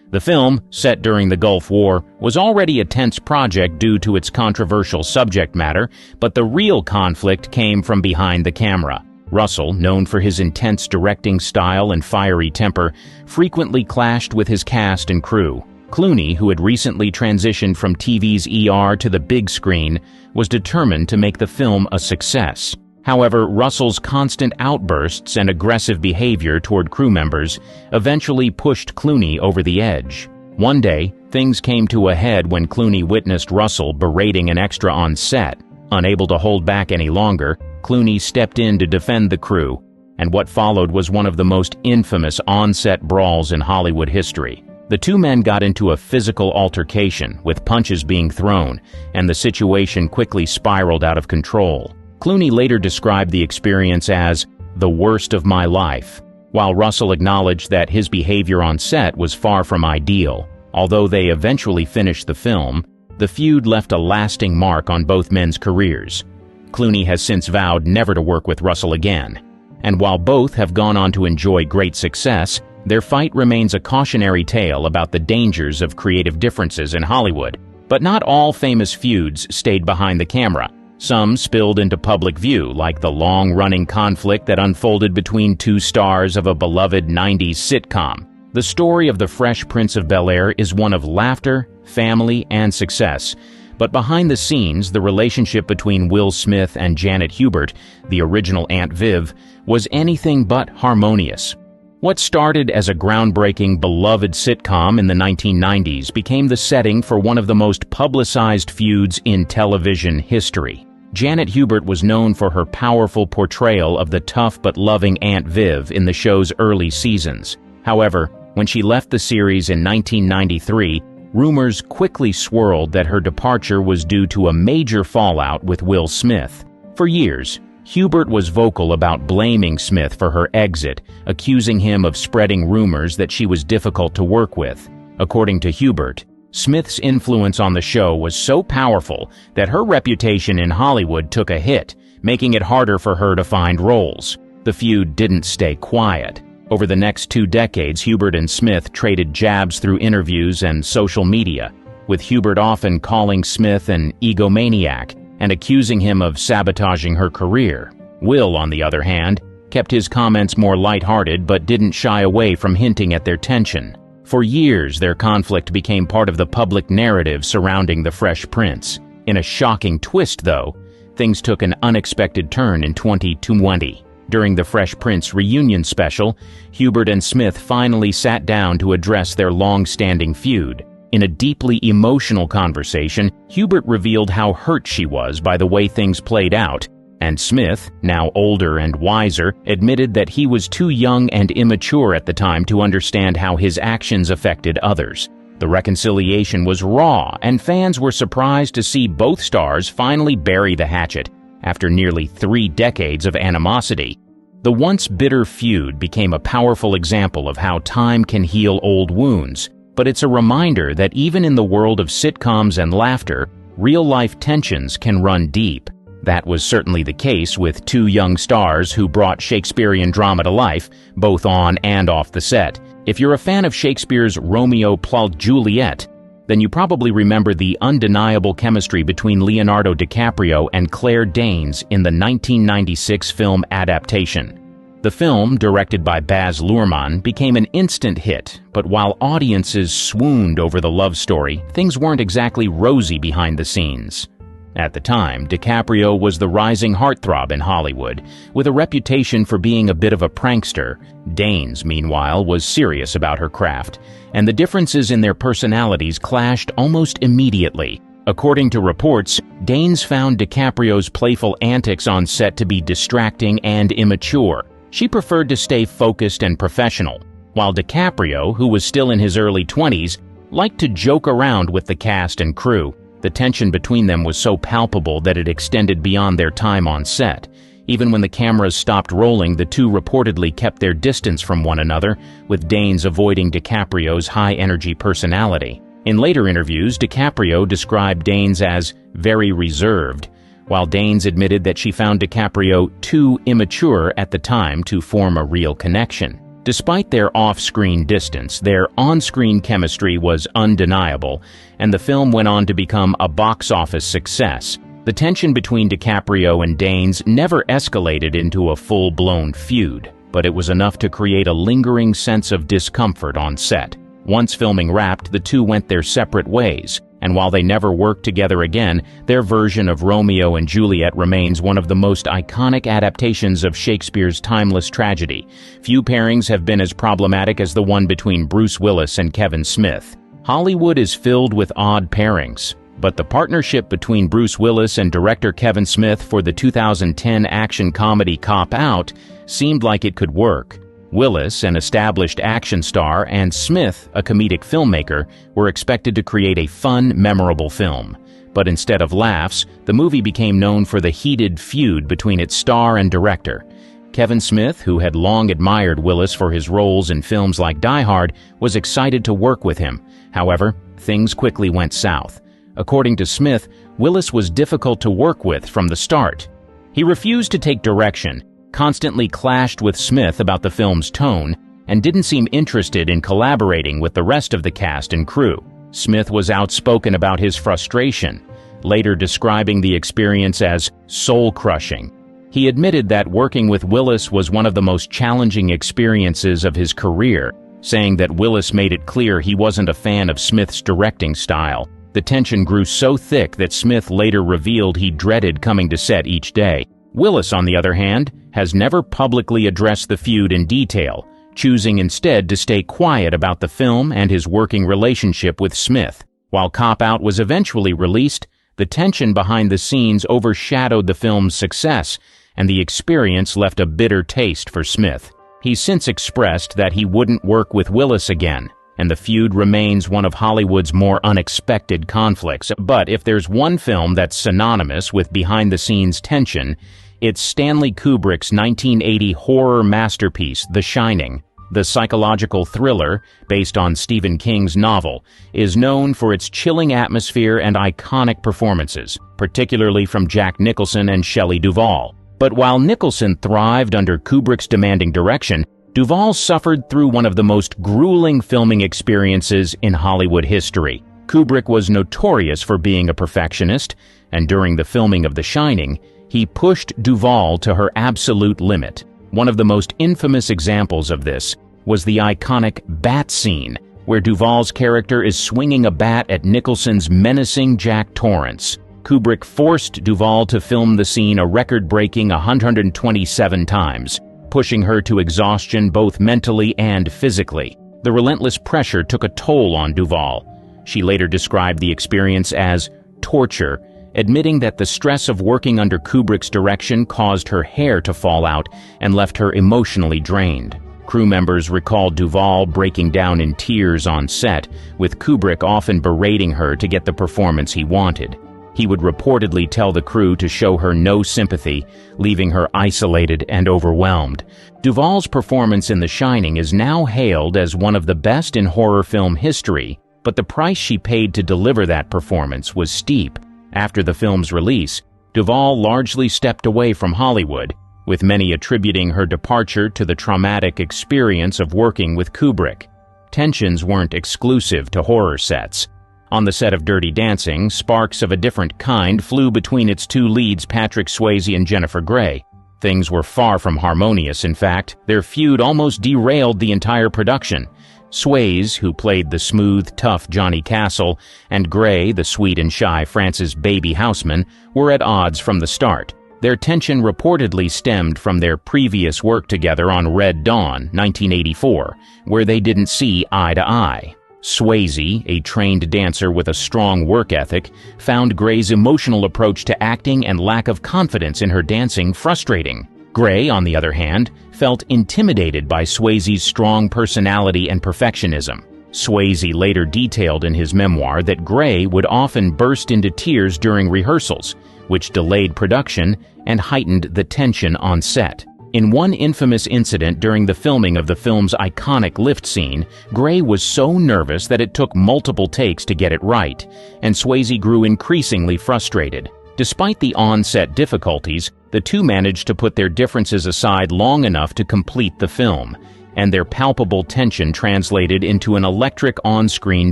The film, set during the Gulf War, was already a tense project due to its controversial subject matter, but the real conflict came from behind the camera. Russell, known for his intense directing style and fiery temper, frequently clashed with his cast and crew. Clooney, who had recently transitioned from TV's ER to the big screen, was determined to make the film a success. However, Russell's constant outbursts and aggressive behavior toward crew members eventually pushed Clooney over the edge. One day, things came to a head when Clooney witnessed Russell berating an extra on set. Unable to hold back any longer, Clooney stepped in to defend the crew, and what followed was one of the most infamous on-set brawls in Hollywood history. The two men got into a physical altercation, with punches being thrown, and the situation quickly spiraled out of control. Clooney later described the experience as the worst of my life, while Russell acknowledged that his behavior on set was far from ideal. Although they eventually finished the film, the feud left a lasting mark on both men's careers. Clooney has since vowed never to work with Russell again, and while both have gone on to enjoy great success, their fight remains a cautionary tale about the dangers of creative differences in Hollywood. But not all famous feuds stayed behind the camera. Some spilled into public view, like the long-running conflict that unfolded between two stars of a beloved 90s sitcom. The story of the Fresh Prince of Bel-Air is one of laughter, family, and success. But behind the scenes, the relationship between Will Smith and Janet Hubert, the original Aunt Viv, was anything but harmonious. What started as a groundbreaking, beloved sitcom in the 1990s became the setting for one of the most publicized feuds in television history. Janet Hubert was known for her powerful portrayal of the tough but loving Aunt Viv in the show's early seasons. However, when she left the series in 1993, rumors quickly swirled that her departure was due to a major fallout with Will Smith. For years, Hubert was vocal about blaming Smith for her exit, accusing him of spreading rumors that she was difficult to work with. According to Hubert, Smith's influence on the show was so powerful that her reputation in Hollywood took a hit, making it harder for her to find roles. The feud didn't stay quiet. Over the next 2 decades, Hubert and Smith traded jabs through interviews and social media, with Hubert often calling Smith an egomaniac and accusing him of sabotaging her career. Will, on the other hand, kept his comments more lighthearted but didn't shy away from hinting at their tension. For years, their conflict became part of the public narrative surrounding the Fresh Prince. In a shocking twist, though, things took an unexpected turn in 2020. During the Fresh Prince reunion special, Hubert and Smith finally sat down to address their long-standing feud. In a deeply emotional conversation, Hubert revealed how hurt she was by the way things played out, and Smith, now older and wiser, admitted that he was too young and immature at the time to understand how his actions affected others. The reconciliation was raw, and fans were surprised to see both stars finally bury the hatchet after nearly 3 decades of animosity. The once bitter feud became a powerful example of how time can heal old wounds, but it's a reminder that even in the world of sitcoms and laughter, real-life tensions can run deep. That was certainly the case with 2 young stars who brought Shakespearean drama to life, both on and off the set. If you're a fan of Shakespeare's Romeo plus Juliet, then you probably remember the undeniable chemistry between Leonardo DiCaprio and Claire Danes in the 1996 film adaptation. The film, directed by Baz Luhrmann, became an instant hit, but while audiences swooned over the love story, things weren't exactly rosy behind the scenes. At the time, DiCaprio was the rising heartthrob in Hollywood, with a reputation for being a bit of a prankster. Danes, meanwhile, was serious about her craft, and the differences in their personalities clashed almost immediately. According to reports, Danes found DiCaprio's playful antics on set to be distracting and immature. She preferred to stay focused and professional, while DiCaprio, who was still in his early 20s, liked to joke around with the cast and crew. The tension between them was so palpable that it extended beyond their time on set. Even when the cameras stopped rolling, the two reportedly kept their distance from one another, with Danes avoiding DiCaprio's high-energy personality. In later interviews, DiCaprio described Danes as very reserved, while Danes admitted that she found DiCaprio too immature at the time to form a real connection. Despite their off-screen distance, their on-screen chemistry was undeniable, and the film went on to become a box office success. The tension between DiCaprio and Danes never escalated into a full-blown feud, but it was enough to create a lingering sense of discomfort on set. Once filming wrapped, the two went their separate ways, and while they never worked together again, their version of Romeo and Juliet remains one of the most iconic adaptations of Shakespeare's timeless tragedy. Few pairings have been as problematic as the one between Bruce Willis and Kevin Smith. Hollywood is filled with odd pairings, but the partnership between Bruce Willis and director Kevin Smith for the 2010 action comedy Cop Out seemed like it could work. Willis, an established action star, and Smith, a comedic filmmaker, were expected to create a fun, memorable film. But instead of laughs, the movie became known for the heated feud between its star and director. Kevin Smith, who had long admired Willis for his roles in films like Die Hard, was excited to work with him. However, things quickly went south. According to Smith, Willis was difficult to work with from the start. He refused to take direction, constantly clashed with Smith about the film's tone, and didn't seem interested in collaborating with the rest of the cast and crew. Smith was outspoken about his frustration, later describing the experience as soul-crushing. He admitted that working with Willis was one of the most challenging experiences of his career, saying that Willis made it clear he wasn't a fan of Smith's directing style. The tension grew so thick that Smith later revealed he dreaded coming to set each day. Willis, on the other hand, has never publicly addressed the feud in detail, choosing instead to stay quiet about the film and his working relationship with Smith. While Cop Out was eventually released, the tension behind the scenes overshadowed the film's success, and the experience left a bitter taste for Smith. He's since expressed that he wouldn't work with Willis again, and the feud remains one of Hollywood's more unexpected conflicts. But if there's one film that's synonymous with behind-the-scenes tension, it's Stanley Kubrick's 1980 horror masterpiece, The Shining. The psychological thriller, based on Stephen King's novel, is known for its chilling atmosphere and iconic performances, particularly from Jack Nicholson and Shelley Duvall. But while Nicholson thrived under Kubrick's demanding direction, Duvall suffered through one of the most grueling filming experiences in Hollywood history. Kubrick was notorious for being a perfectionist, and during the filming of The Shining, he pushed Duvall to her absolute limit. One of the most infamous examples of this was the iconic bat scene, where Duvall's character is swinging a bat at Nicholson's menacing Jack Torrance. Kubrick forced Duvall to film the scene a record-breaking 127 times, pushing her to exhaustion both mentally and physically. The relentless pressure took a toll on Duvall. She later described the experience as torture, admitting that the stress of working under Kubrick's direction caused her hair to fall out and left her emotionally drained. Crew members recalled Duvall breaking down in tears on set, with Kubrick often berating her to get the performance he wanted. He would reportedly tell the crew to show her no sympathy, leaving her isolated and overwhelmed. Duvall's performance in The Shining is now hailed as one of the best in horror film history, but the price she paid to deliver that performance was steep. After the film's release, Duvall largely stepped away from Hollywood, with many attributing her departure to the traumatic experience of working with Kubrick. Tensions weren't exclusive to horror sets. On the set of Dirty Dancing, sparks of a different kind flew between its two leads, Patrick Swayze and Jennifer Grey. Things were far from harmonious, in fact. Their feud almost derailed the entire production. Swayze, who played the smooth, tough Johnny Castle, and Grey, the sweet and shy Francis Baby Houseman, were at odds from the start. Their tension reportedly stemmed from their previous work together on Red Dawn, 1984, where they didn't see eye to eye. Swayze, a trained dancer with a strong work ethic, found Grey's emotional approach to acting and lack of confidence in her dancing frustrating. Grey, on the other hand, felt intimidated by Swayze's strong personality and perfectionism. Swayze later detailed in his memoir that Grey would often burst into tears during rehearsals, which delayed production and heightened the tension on set. In one infamous incident during the filming of the film's iconic lift scene, Grey was so nervous that it took multiple takes to get it right, and Swayze grew increasingly frustrated. Despite the on-set difficulties, the two managed to put their differences aside long enough to complete the film, and their palpable tension translated into an electric on-screen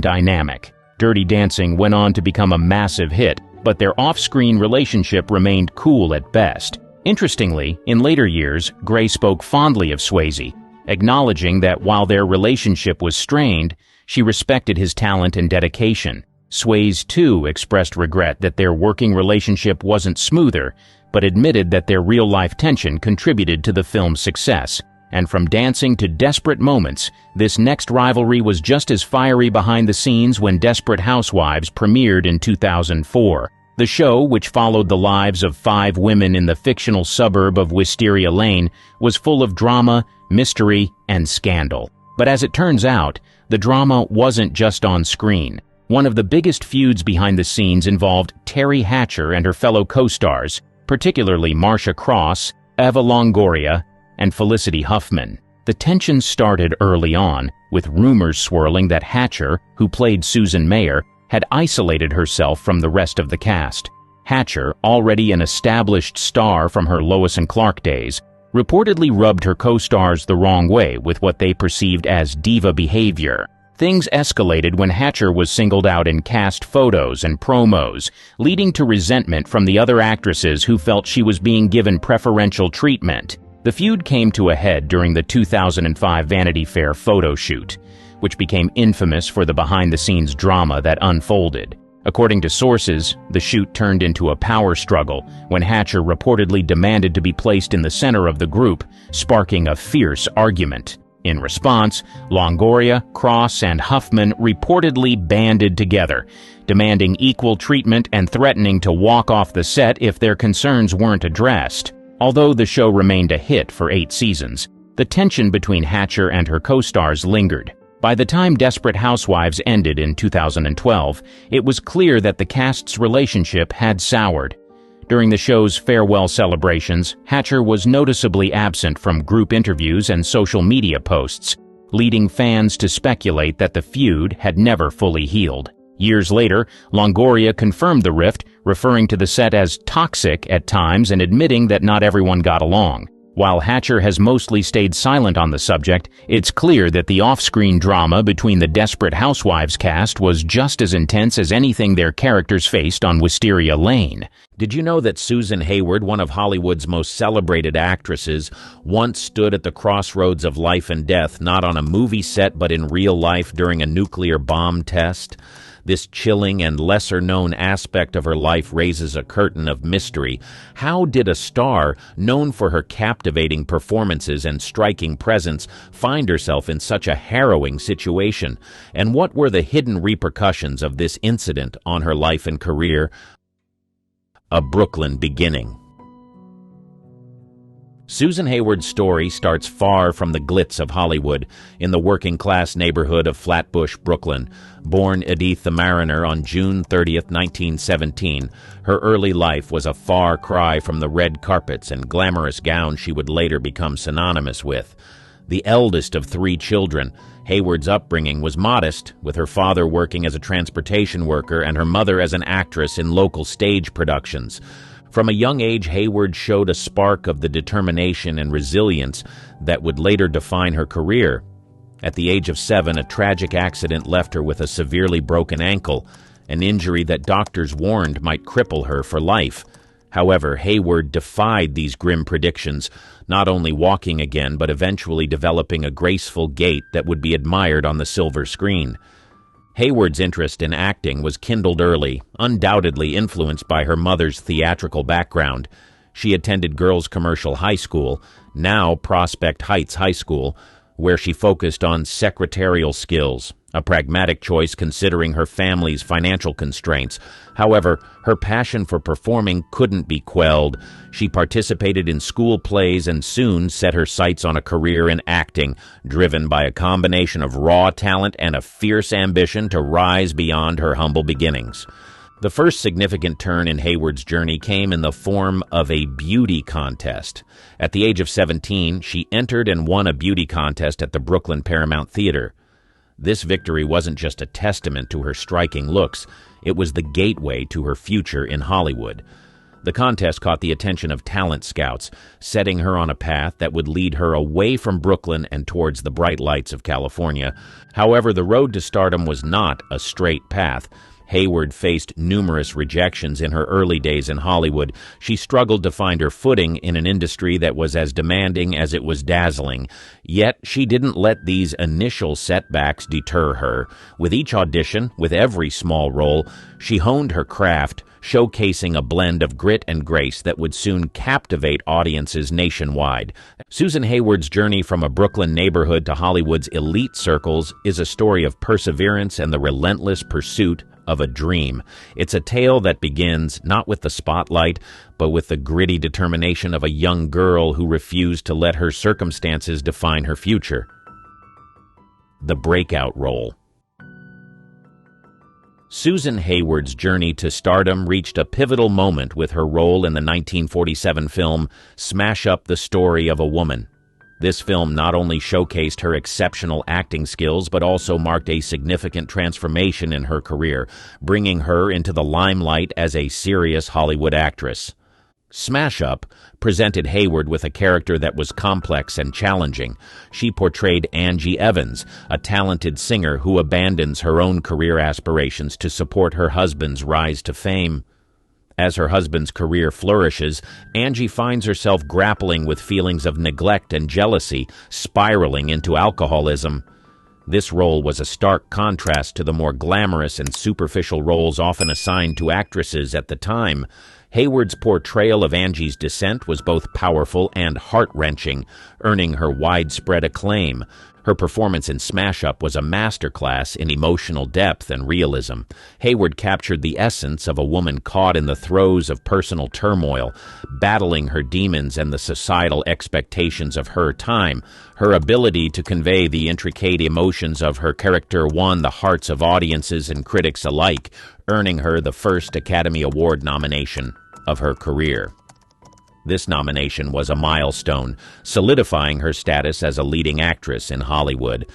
dynamic. Dirty Dancing went on to become a massive hit, but their off-screen relationship remained cool at best. Interestingly, in later years, Grey spoke fondly of Swayze, acknowledging that while their relationship was strained, she respected his talent and dedication. Swayze, too, expressed regret that their working relationship wasn't smoother, but admitted that their real-life tension contributed to the film's success. And from dancing to desperate moments, this next rivalry was just as fiery behind the scenes when Desperate Housewives premiered in 2004. The show, which followed the lives of 5 women in the fictional suburb of Wisteria Lane, was full of drama, mystery, and scandal. But as it turns out, the drama wasn't just on screen. One of the biggest feuds behind the scenes involved Terry Hatcher and her fellow co-stars, particularly Marcia Cross, Eva Longoria, and Felicity Huffman. The tension started early on, with rumors swirling that Hatcher, who played Susan Mayer, had isolated herself from the rest of the cast. Hatcher, already an established star from her Lois and Clark days, reportedly rubbed her co-stars the wrong way with what they perceived as diva behavior. Things escalated when Hatcher was singled out in cast photos and promos, leading to resentment from the other actresses who felt she was being given preferential treatment. The feud came to a head during the 2005 Vanity Fair photo shoot, which became infamous for the behind-the-scenes drama that unfolded. According to sources, the shoot turned into a power struggle when Hatcher reportedly demanded to be placed in the center of the group, sparking a fierce argument. In response, Longoria, Cross, and Huffman reportedly banded together, demanding equal treatment and threatening to walk off the set if their concerns weren't addressed. Although the show remained a hit for 8 seasons, the tension between Hatcher and her co-stars lingered. By the time Desperate Housewives ended in 2012, it was clear that the cast's relationship had soured. During the show's farewell celebrations, Hatcher was noticeably absent from group interviews and social media posts, leading fans to speculate that the feud had never fully healed. Years later, Longoria confirmed the rift, referring to the set as toxic at times and admitting that not everyone got along. While Hatcher has mostly stayed silent on the subject, it's clear that the off-screen drama between the Desperate Housewives cast was just as intense as anything their characters faced on Wisteria Lane. Did you know that Susan Hayward, one of Hollywood's most celebrated actresses, once stood at the crossroads of life and death, not on a movie set but in real life during a nuclear bomb test? This chilling and lesser-known aspect of her life raises a curtain of mystery. How did a star, known for her captivating performances and striking presence, find herself in such a harrowing situation? And what were the hidden repercussions of this incident on her life and career? A Brooklyn beginning. Susan Hayward's story starts far from the glitz of Hollywood, in the working-class neighborhood of Flatbush, Brooklyn. Born Edith the Mariner on June 30, 1917, her early life was a far cry from the red carpets and glamorous gowns she would later become synonymous with. The eldest of 3 children, Hayward's upbringing was modest, with her father working as a transportation worker and her mother as an actress in local stage productions. From a young age, Hayward showed a spark of the determination and resilience that would later define her career. At the age of 7, a tragic accident left her with a severely broken ankle, an injury that doctors warned might cripple her for life. However, Hayward defied these grim predictions, not only walking again but eventually developing a graceful gait that would be admired on the silver screen. Hayward's interest in acting was kindled early, undoubtedly influenced by her mother's theatrical background. She attended Girls Commercial High School, now Prospect Heights High School, where she focused on secretarial skills, a pragmatic choice considering her family's financial constraints. However, her passion for performing couldn't be quelled. She participated in school plays and soon set her sights on a career in acting, driven by a combination of raw talent and a fierce ambition to rise beyond her humble beginnings. The first significant turn in Hayward's journey came in the form of a beauty contest. At the age of 17, she entered and won a beauty contest at the Brooklyn Paramount Theater. This victory wasn't just a testament to her striking looks, it was the gateway to her future in Hollywood. The contest caught the attention of talent scouts, setting her on a path that would lead her away from Brooklyn and towards the bright lights of California. However, the road to stardom was not a straight path. Hayward faced numerous rejections in her early days in Hollywood. She struggled to find her footing in an industry that was as demanding as it was dazzling. Yet she didn't let these initial setbacks deter her. With each audition, with every small role, she honed her craft, showcasing a blend of grit and grace that would soon captivate audiences nationwide. Susan Hayward's journey from a Brooklyn neighborhood to Hollywood's elite circles is a story of perseverance and the relentless pursuit of a dream. It's a tale that begins not with the spotlight, but with the gritty determination of a young girl who refused to let her circumstances define her future. The breakout role. Susan Hayward's journey to stardom reached a pivotal moment with her role in the 1947 film Smash Up the Story of a Woman. This film not only showcased her exceptional acting skills, but also marked a significant transformation in her career, bringing her into the limelight as a serious Hollywood actress. Smash Up presented Hayward with a character that was complex and challenging. She portrayed Angie Evans, a talented singer who abandons her own career aspirations to support her husband's rise to fame. As her husband's career flourishes, Angie finds herself grappling with feelings of neglect and jealousy, spiraling into alcoholism. This role was a stark contrast to the more glamorous and superficial roles often assigned to actresses at the time. Hayward's portrayal of Angie's descent was both powerful and heart-wrenching, earning her widespread acclaim. Her performance in Smash Up was a masterclass in emotional depth and realism. Hayward captured the essence of a woman caught in the throes of personal turmoil, battling her demons and the societal expectations of her time. Her ability to convey the intricate emotions of her character won the hearts of audiences and critics alike, earning her the first Academy Award nomination of her career. This nomination was a milestone, solidifying her status as a leading actress in Hollywood.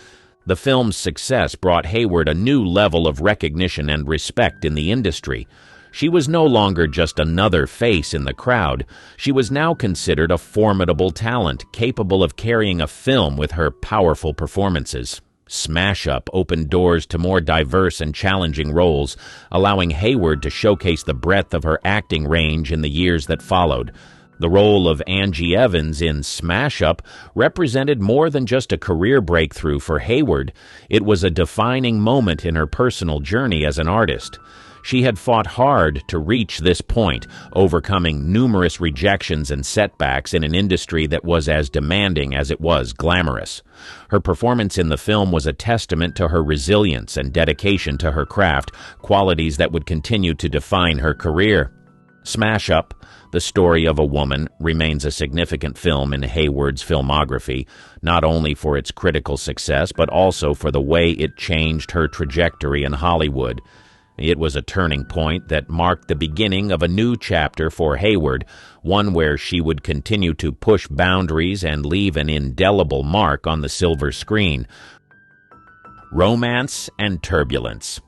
The film's success brought Hayward a new level of recognition and respect in the industry. She was no longer just another face in the crowd. She was now considered a formidable talent, capable of carrying a film with her powerful performances. Smash Up opened doors to more diverse and challenging roles, allowing Hayward to showcase the breadth of her acting range in the years that followed. The role of Angie Evans in Smash Up represented more than just a career breakthrough for Hayward. It was a defining moment in her personal journey as an artist. She had fought hard to reach this point, overcoming numerous rejections and setbacks in an industry that was as demanding as it was glamorous. Her performance in the film was a testament to her resilience and dedication to her craft, qualities that would continue to define her career. Smash Up, the story of a woman, remains a significant film in Hayward's filmography, not only for its critical success, but also for the way it changed her trajectory in Hollywood. It was a turning point that marked the beginning of a new chapter for Hayward, one where she would continue to push boundaries and leave an indelible mark on the silver screen. Romance and turbulence.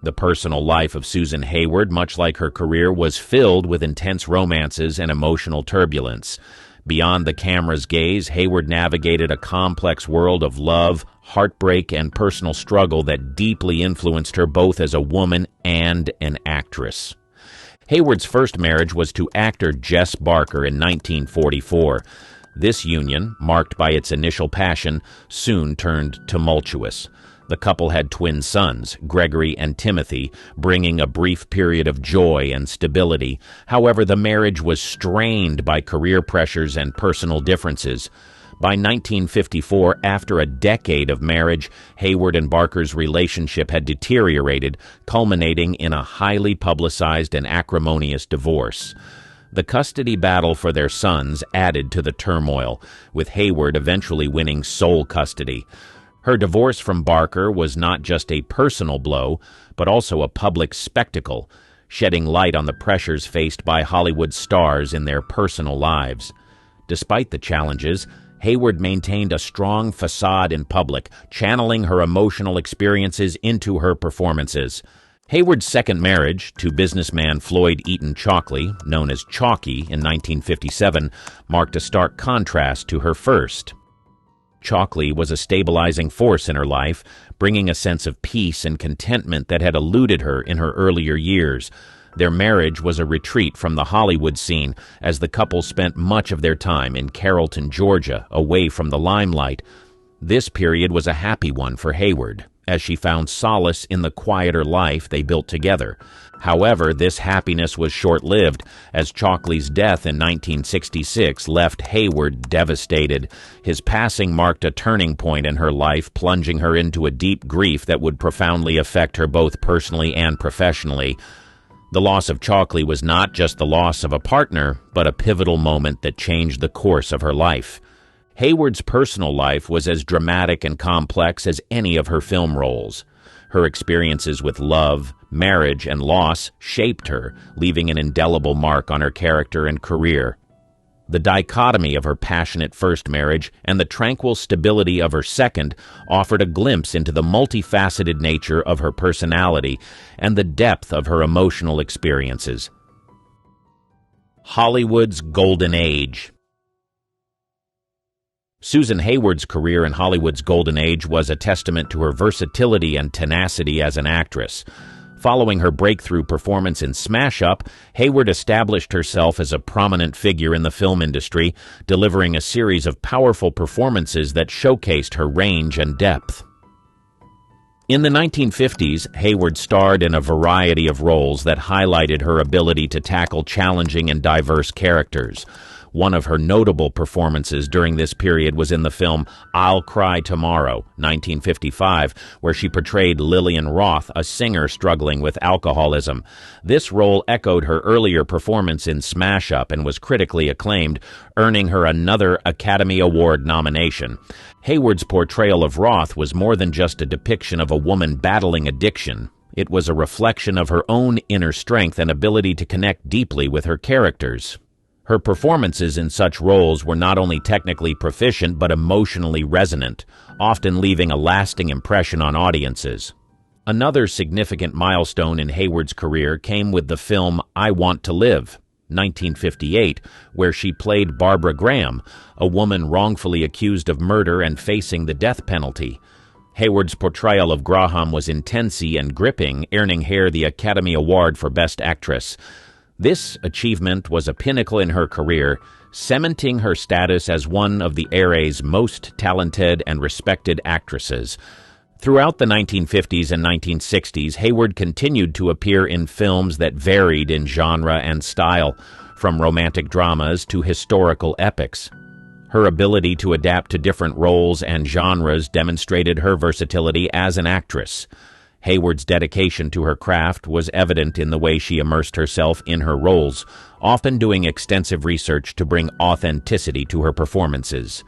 The personal life of Susan Hayward, much like her career, was filled with intense romances and emotional turbulence. Beyond the camera's gaze, Hayward navigated a complex world of love, heartbreak, and personal struggle that deeply influenced her both as a woman and an actress. Hayward's first marriage was to actor Jess Barker in 1944. This union, marked by its initial passion, soon turned tumultuous. The couple had twin sons, Gregory and Timothy, bringing a brief period of joy and stability. However, the marriage was strained by career pressures and personal differences. By 1954, after a decade of marriage, Hayward and Barker's relationship had deteriorated, culminating in a highly publicized and acrimonious divorce. The custody battle for their sons added to the turmoil, with Hayward eventually winning sole custody. Her divorce from Barker was not just a personal blow, but also a public spectacle, shedding light on the pressures faced by Hollywood stars in their personal lives. Despite the challenges, Hayward maintained a strong facade in public, channeling her emotional experiences into her performances. Hayward's second marriage, to businessman Floyd Eaton Chalkley, known as Chalky, in 1957, marked a stark contrast to her first. Chalkley was a stabilizing force in her life, bringing a sense of peace and contentment that had eluded her in her earlier years. Their marriage was a retreat from the Hollywood scene, as the couple spent much of their time in Carrollton, Georgia, away from the limelight. This period was a happy one for Hayward, as she found solace in the quieter life they built together. However, this happiness was short-lived, as Chalkley's death in 1966 left Hayward devastated. His passing marked a turning point in her life, plunging her into a deep grief that would profoundly affect her both personally and professionally. The loss of Chalkley was not just the loss of a partner, but a pivotal moment that changed the course of her life. Hayward's personal life was as dramatic and complex as any of her film roles. Her experiences with love, marriage, and loss shaped her, leaving an indelible mark on her character and career. The dichotomy of her passionate first marriage and the tranquil stability of her second offered a glimpse into the multifaceted nature of her personality and the depth of her emotional experiences. Hollywood's Golden Age. Susan Hayward's career in Hollywood's Golden Age was a testament to her versatility and tenacity as an actress. Following her breakthrough performance in Smash Up, Hayward established herself as a prominent figure in the film industry, delivering a series of powerful performances that showcased her range and depth. In the 1950s, Hayward starred in a variety of roles that highlighted her ability to tackle challenging and diverse characters. One of her notable performances during this period was in the film I'll Cry Tomorrow, 1955, where she portrayed Lillian Roth, a singer struggling with alcoholism. This role echoed her earlier performance in Smash Up and was critically acclaimed, earning her another Academy Award nomination. Hayward's portrayal of Roth was more than just a depiction of a woman battling addiction. It was a reflection of her own inner strength and ability to connect deeply with her characters. Her performances in such roles were not only technically proficient but emotionally resonant, often leaving a lasting impression on audiences. Another significant milestone in Hayward's career came with the film I Want to Live, 1958, where she played Barbara Graham, a woman wrongfully accused of murder and facing the death penalty. Hayward's portrayal of Graham was intense and gripping, earning her the Academy Award for Best Actress. This achievement was a pinnacle in her career, cementing her status as one of the era's most talented and respected actresses. Throughout the 1950s and 1960s, Hayward continued to appear in films that varied in genre and style, from romantic dramas to historical epics. Her ability to adapt to different roles and genres demonstrated her versatility as an actress. Hayward's dedication to her craft was evident in the way she immersed herself in her roles, often doing extensive research to bring authenticity to her performances.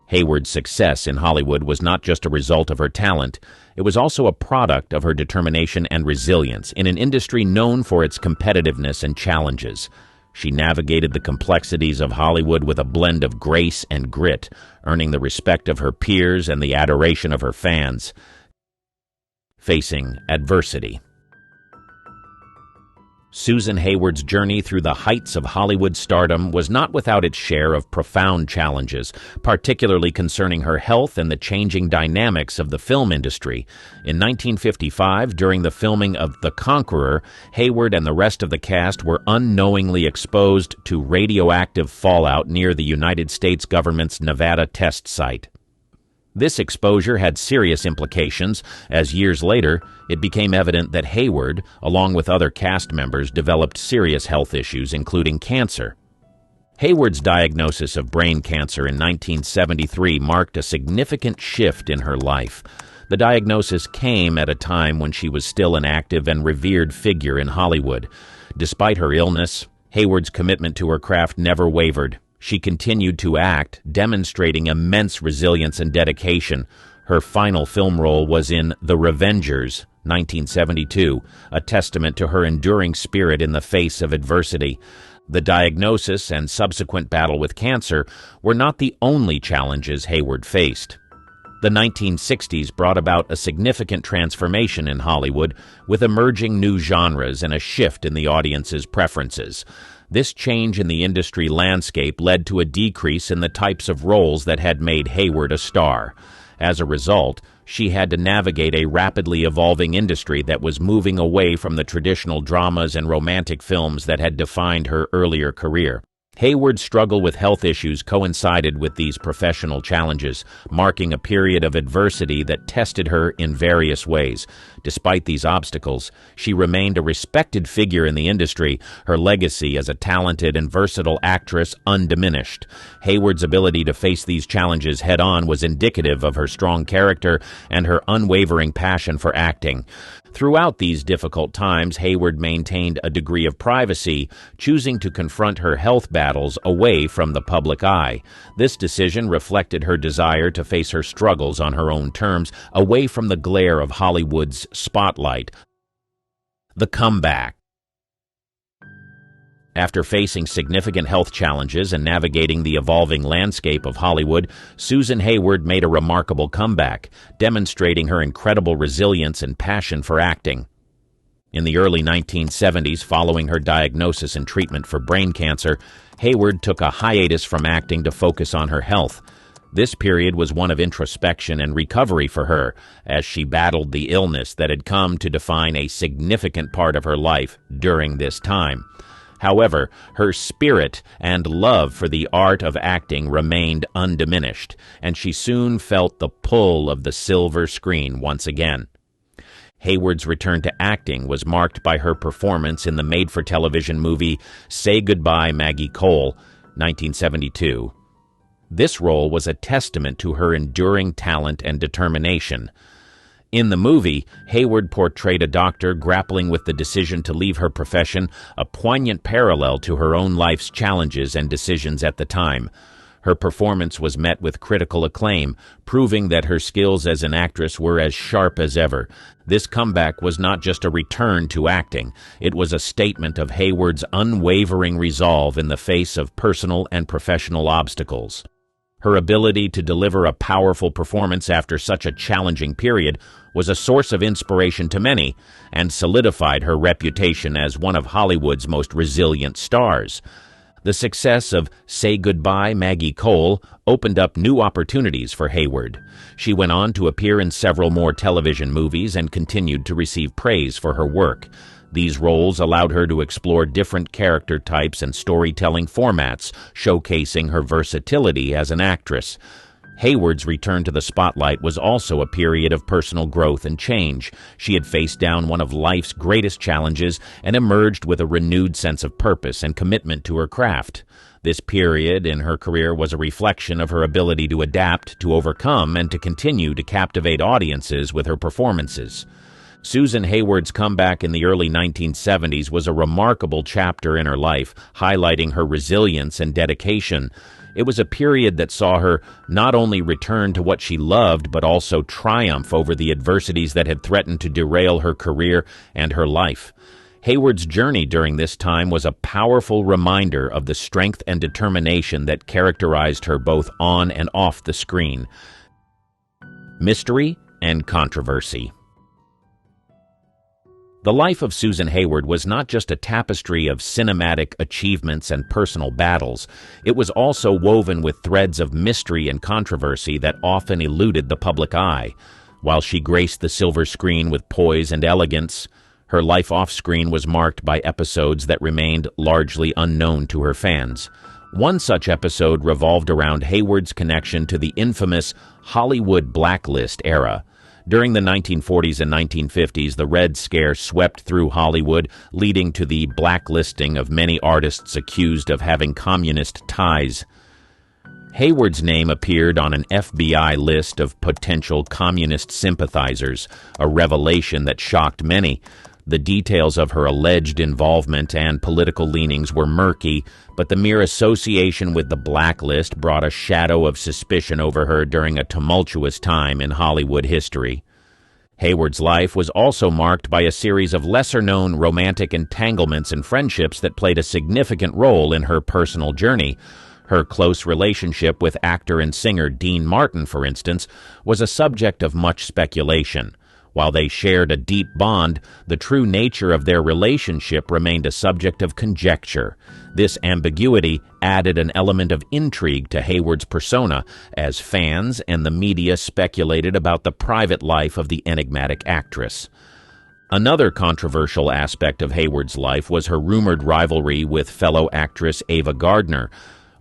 Hayward's success in Hollywood was not just a result of her talent, it was also a product of her determination and resilience in an industry known for its competitiveness and challenges. She navigated the complexities of Hollywood with a blend of grace and grit, earning the respect of her peers and the adoration of her fans. Facing adversity. Susan Hayward's journey through the heights of Hollywood stardom was not without its share of profound challenges, particularly concerning her health and the changing dynamics of the film industry. In 1955, during the filming of The Conqueror, Hayward and the rest of the cast were unknowingly exposed to radioactive fallout near the United States government's Nevada test site. This exposure had serious implications, as years later, it became evident that Hayward, along with other cast members, developed serious health issues, including cancer. Hayward's diagnosis of brain cancer in 1973 marked a significant shift in her life. The diagnosis came at a time when she was still an active and revered figure in Hollywood. Despite her illness, Hayward's commitment to her craft never wavered. She continued to act, demonstrating immense resilience and dedication. Her final film role was in The Revengers, 1972, a testament to her enduring spirit in the face of adversity. The diagnosis and subsequent battle with cancer were not the only challenges Hayward faced. The 1960s brought about a significant transformation in Hollywood, with emerging new genres and a shift in the audience's preferences. This change in the industry landscape led to a decrease in the types of roles that had made Hayward a star. As a result, she had to navigate a rapidly evolving industry that was moving away from the traditional dramas and romantic films that had defined her earlier career. Hayward's struggle with health issues coincided with these professional challenges, marking a period of adversity that tested her in various ways. Despite these obstacles, she remained a respected figure in the industry, her legacy as a talented and versatile actress undiminished. Hayward's ability to face these challenges head-on was indicative of her strong character and her unwavering passion for acting. Throughout these difficult times, Hayward maintained a degree of privacy, choosing to confront her health battles away from the public eye. This decision reflected her desire to face her struggles on her own terms, away from the glare of Hollywood's spotlight. The comeback. After facing significant health challenges and navigating the evolving landscape of Hollywood, Susan Hayward made a remarkable comeback, demonstrating her incredible resilience and passion for acting. In the early 1970s, following her diagnosis and treatment for brain cancer, Hayward took a hiatus from acting to focus on her health. This period was one of introspection and recovery for her, as she battled the illness that had come to define a significant part of her life during this time. However, her spirit and love for the art of acting remained undiminished, and she soon felt the pull of the silver screen once again. Hayward's return to acting was marked by her performance in the made-for-television movie Say Goodbye, Maggie Cole, 1972. This role was a testament to her enduring talent and determination. In the movie, Hayward portrayed a doctor grappling with the decision to leave her profession, a poignant parallel to her own life's challenges and decisions at the time. Her performance was met with critical acclaim, proving that her skills as an actress were as sharp as ever. This comeback was not just a return to acting. It was a statement of Hayward's unwavering resolve in the face of personal and professional obstacles. Her ability to deliver a powerful performance after such a challenging period was a source of inspiration to many and solidified her reputation as one of Hollywood's most resilient stars. The success of Say Goodbye, Maggie Cole opened up new opportunities for Hayward. She went on to appear in several more television movies and continued to receive praise for her work. These roles allowed her to explore different character types and storytelling formats, showcasing her versatility as an actress. Hayward's return to the spotlight was also a period of personal growth and change. She had faced down one of life's greatest challenges and emerged with a renewed sense of purpose and commitment to her craft. This period in her career was a reflection of her ability to adapt, to overcome, and to continue to captivate audiences with her performances. Susan Hayward's comeback in the early 1970s was a remarkable chapter in her life, highlighting her resilience and dedication. It was a period that saw her not only return to what she loved, but also triumph over the adversities that had threatened to derail her career and her life. Hayward's journey during this time was a powerful reminder of the strength and determination that characterized her both on and off the screen. Mystery and controversy. The life of Susan Hayward was not just a tapestry of cinematic achievements and personal battles. It was also woven with threads of mystery and controversy that often eluded the public eye. While she graced the silver screen with poise and elegance, her life off-screen was marked by episodes that remained largely unknown to her fans. One such episode revolved around Hayward's connection to the infamous Hollywood blacklist era. During the 1940s and 1950s, the Red Scare swept through Hollywood, leading to the blacklisting of many artists accused of having communist ties. Hayward's name appeared on an FBI list of potential communist sympathizers, a revelation that shocked many. The details of her alleged involvement and political leanings were murky, but the mere association with the blacklist brought a shadow of suspicion over her during a tumultuous time in Hollywood history. Hayward's life was also marked by a series of lesser-known romantic entanglements and friendships that played a significant role in her personal journey. Her close relationship with actor and singer Dean Martin, for instance, was a subject of much speculation. While they shared a deep bond, the true nature of their relationship remained a subject of conjecture. This ambiguity added an element of intrigue to Hayward's persona, as fans and the media speculated about the private life of the enigmatic actress. Another controversial aspect of Hayward's life was her rumored rivalry with fellow actress Ava Gardner.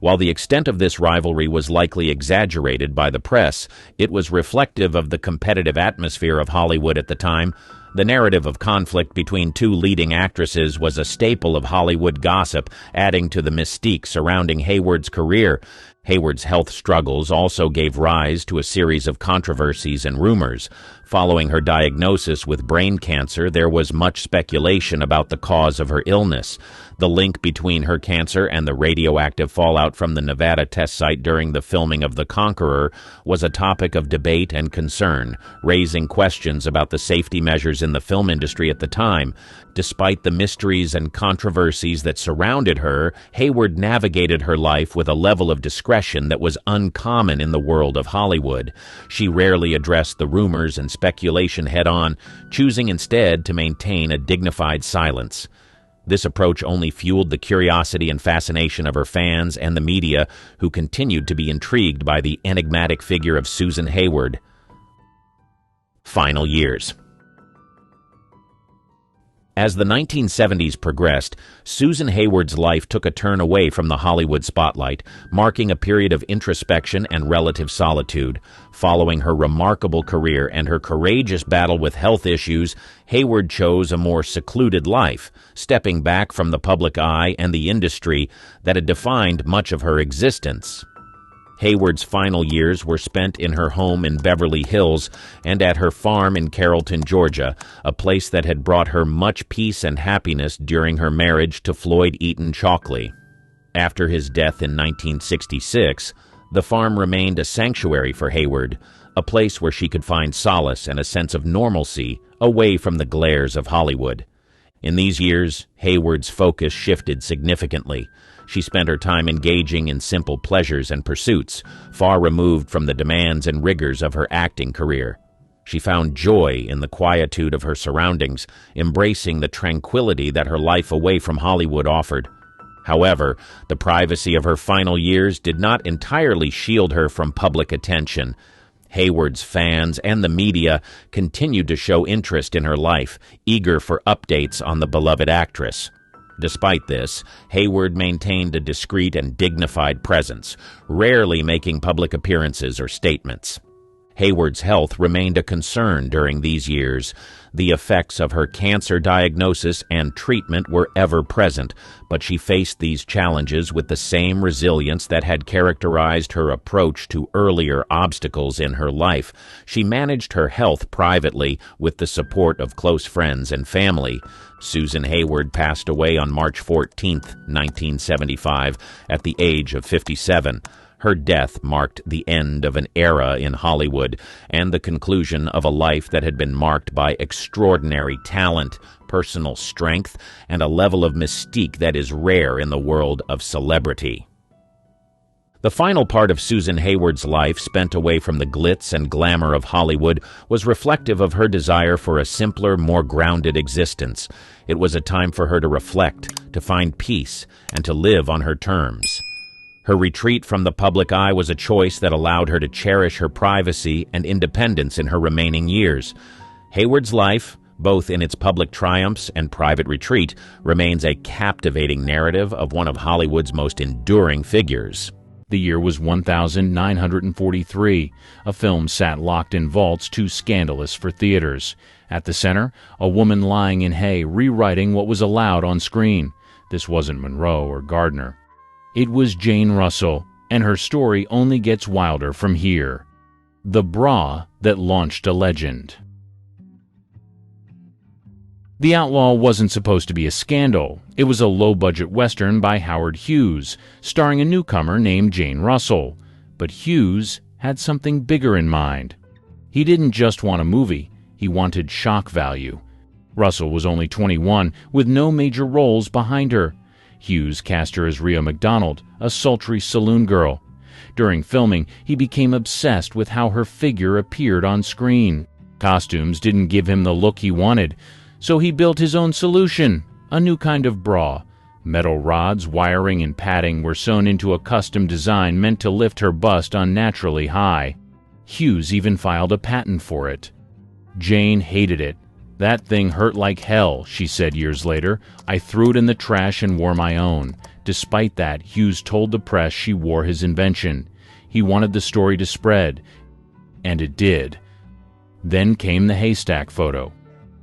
While the extent of this rivalry was likely exaggerated by the press, it was reflective of the competitive atmosphere of Hollywood at the time. The narrative of conflict between two leading actresses was a staple of Hollywood gossip, adding to the mystique surrounding Hayward's career. Hayward's health struggles also gave rise to a series of controversies and rumors. Following her diagnosis with brain cancer, there was much speculation about the cause of her illness. The link between her cancer and the radioactive fallout from the Nevada test site during the filming of The Conqueror was a topic of debate and concern, raising questions about the safety measures in the film industry at the time. Despite the mysteries and controversies that surrounded her, Hayward navigated her life with a level of discretion discretion that was uncommon in the world of Hollywood. She rarely addressed the rumors and speculation head-on, choosing instead to maintain a dignified silence. This approach only fueled the curiosity and fascination of her fans and the media, who continued to be intrigued by the enigmatic figure of Susan Hayward. Final years. As the 1970s progressed, Susan Hayward's life took a turn away from the Hollywood spotlight, marking a period of introspection and relative solitude. Following her remarkable career and her courageous battle with health issues, Hayward chose a more secluded life, stepping back from the public eye and the industry that had defined much of her existence. Hayward's final years were spent in her home in Beverly Hills and at her farm in Carrollton, Georgia, a place that had brought her much peace and happiness during her marriage to Floyd Eaton Chalkley. After his death in 1966, the farm remained a sanctuary for Hayward, a place where she could find solace and a sense of normalcy away from the glares of Hollywood. In these years, Hayward's focus shifted significantly. She spent her time engaging in simple pleasures and pursuits, far removed from the demands and rigors of her acting career. She found joy in the quietude of her surroundings, embracing the tranquility that her life away from Hollywood offered. However, the privacy of her final years did not entirely shield her from public attention. Hayward's fans and the media continued to show interest in her life, eager for updates on the beloved actress. Despite this, Hayward maintained a discreet and dignified presence, rarely making public appearances or statements. Hayward's health remained a concern during these years. The effects of her cancer diagnosis and treatment were ever present, but she faced these challenges with the same resilience that had characterized her approach to earlier obstacles in her life. She managed her health privately with the support of close friends and family. Susan Hayward passed away on March 14, 1975, at the age of 57. Her death marked the end of an era in Hollywood and the conclusion of a life that had been marked by extraordinary talent, personal strength, and a level of mystique that is rare in the world of celebrity. The final part of Susan Hayward's life, spent away from the glitz and glamour of Hollywood, was reflective of her desire for a simpler, more grounded existence. It was a time for her to reflect, to find peace, and to live on her terms. Her retreat from the public eye was a choice that allowed her to cherish her privacy and independence in her remaining years. Hayward's life, both in its public triumphs and private retreat, remains a captivating narrative of one of Hollywood's most enduring figures. The year was 1943. A film sat locked in vaults too scandalous for theaters. At the center, a woman lying in hay rewriting what was allowed on screen. This wasn't Monroe or Gardner. It was Jane Russell, and her story only gets wilder from here. The bra that launched a legend. The Outlaw wasn't supposed to be a scandal. It was a low-budget Western by Howard Hughes, starring a newcomer named Jane Russell. But Hughes had something bigger in mind. He didn't just want a movie, he wanted shock value. Russell was only 21, with no major roles behind her. Hughes cast her as Rhea McDonald, a sultry saloon girl. During filming, he became obsessed with how her figure appeared on screen. Costumes didn't give him the look he wanted, so he built his own solution, a new kind of bra. Metal rods, wiring, and padding were sewn into a custom design meant to lift her bust unnaturally high. Hughes even filed a patent for it. Jane hated it. "That thing hurt like hell," she said years later. "I threw it in the trash and wore my own." Despite that, Hughes told the press she wore his invention. He wanted the story to spread, and it did. Then came the haystack photo.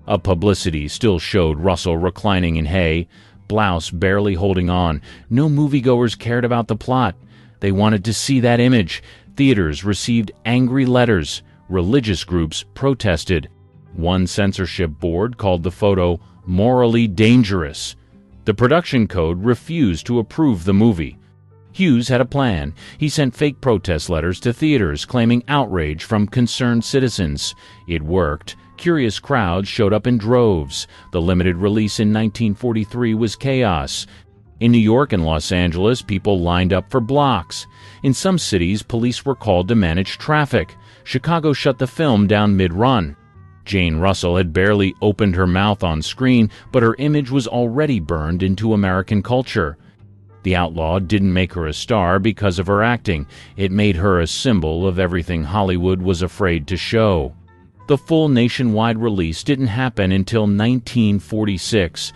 A publicity still showed Russell reclining in hay, blouse barely holding on. No moviegoers cared about the plot. They wanted to see that image. Theaters received angry letters. Religious groups protested. One censorship board called the photo morally dangerous. The production code refused to approve the movie. Hughes had a plan. He sent fake protest letters to theaters claiming outrage from concerned citizens. It worked. Curious crowds showed up in droves. The limited release in 1943 was chaos. In New York and Los Angeles, people lined up for blocks. In some cities, police were called to manage traffic. Chicago shut the film down mid-run. Jane Russell had barely opened her mouth on screen, but her image was already burned into American culture. The Outlaw didn't make her a star because of her acting. It made her a symbol of everything Hollywood was afraid to show. The full nationwide release didn't happen until 1946.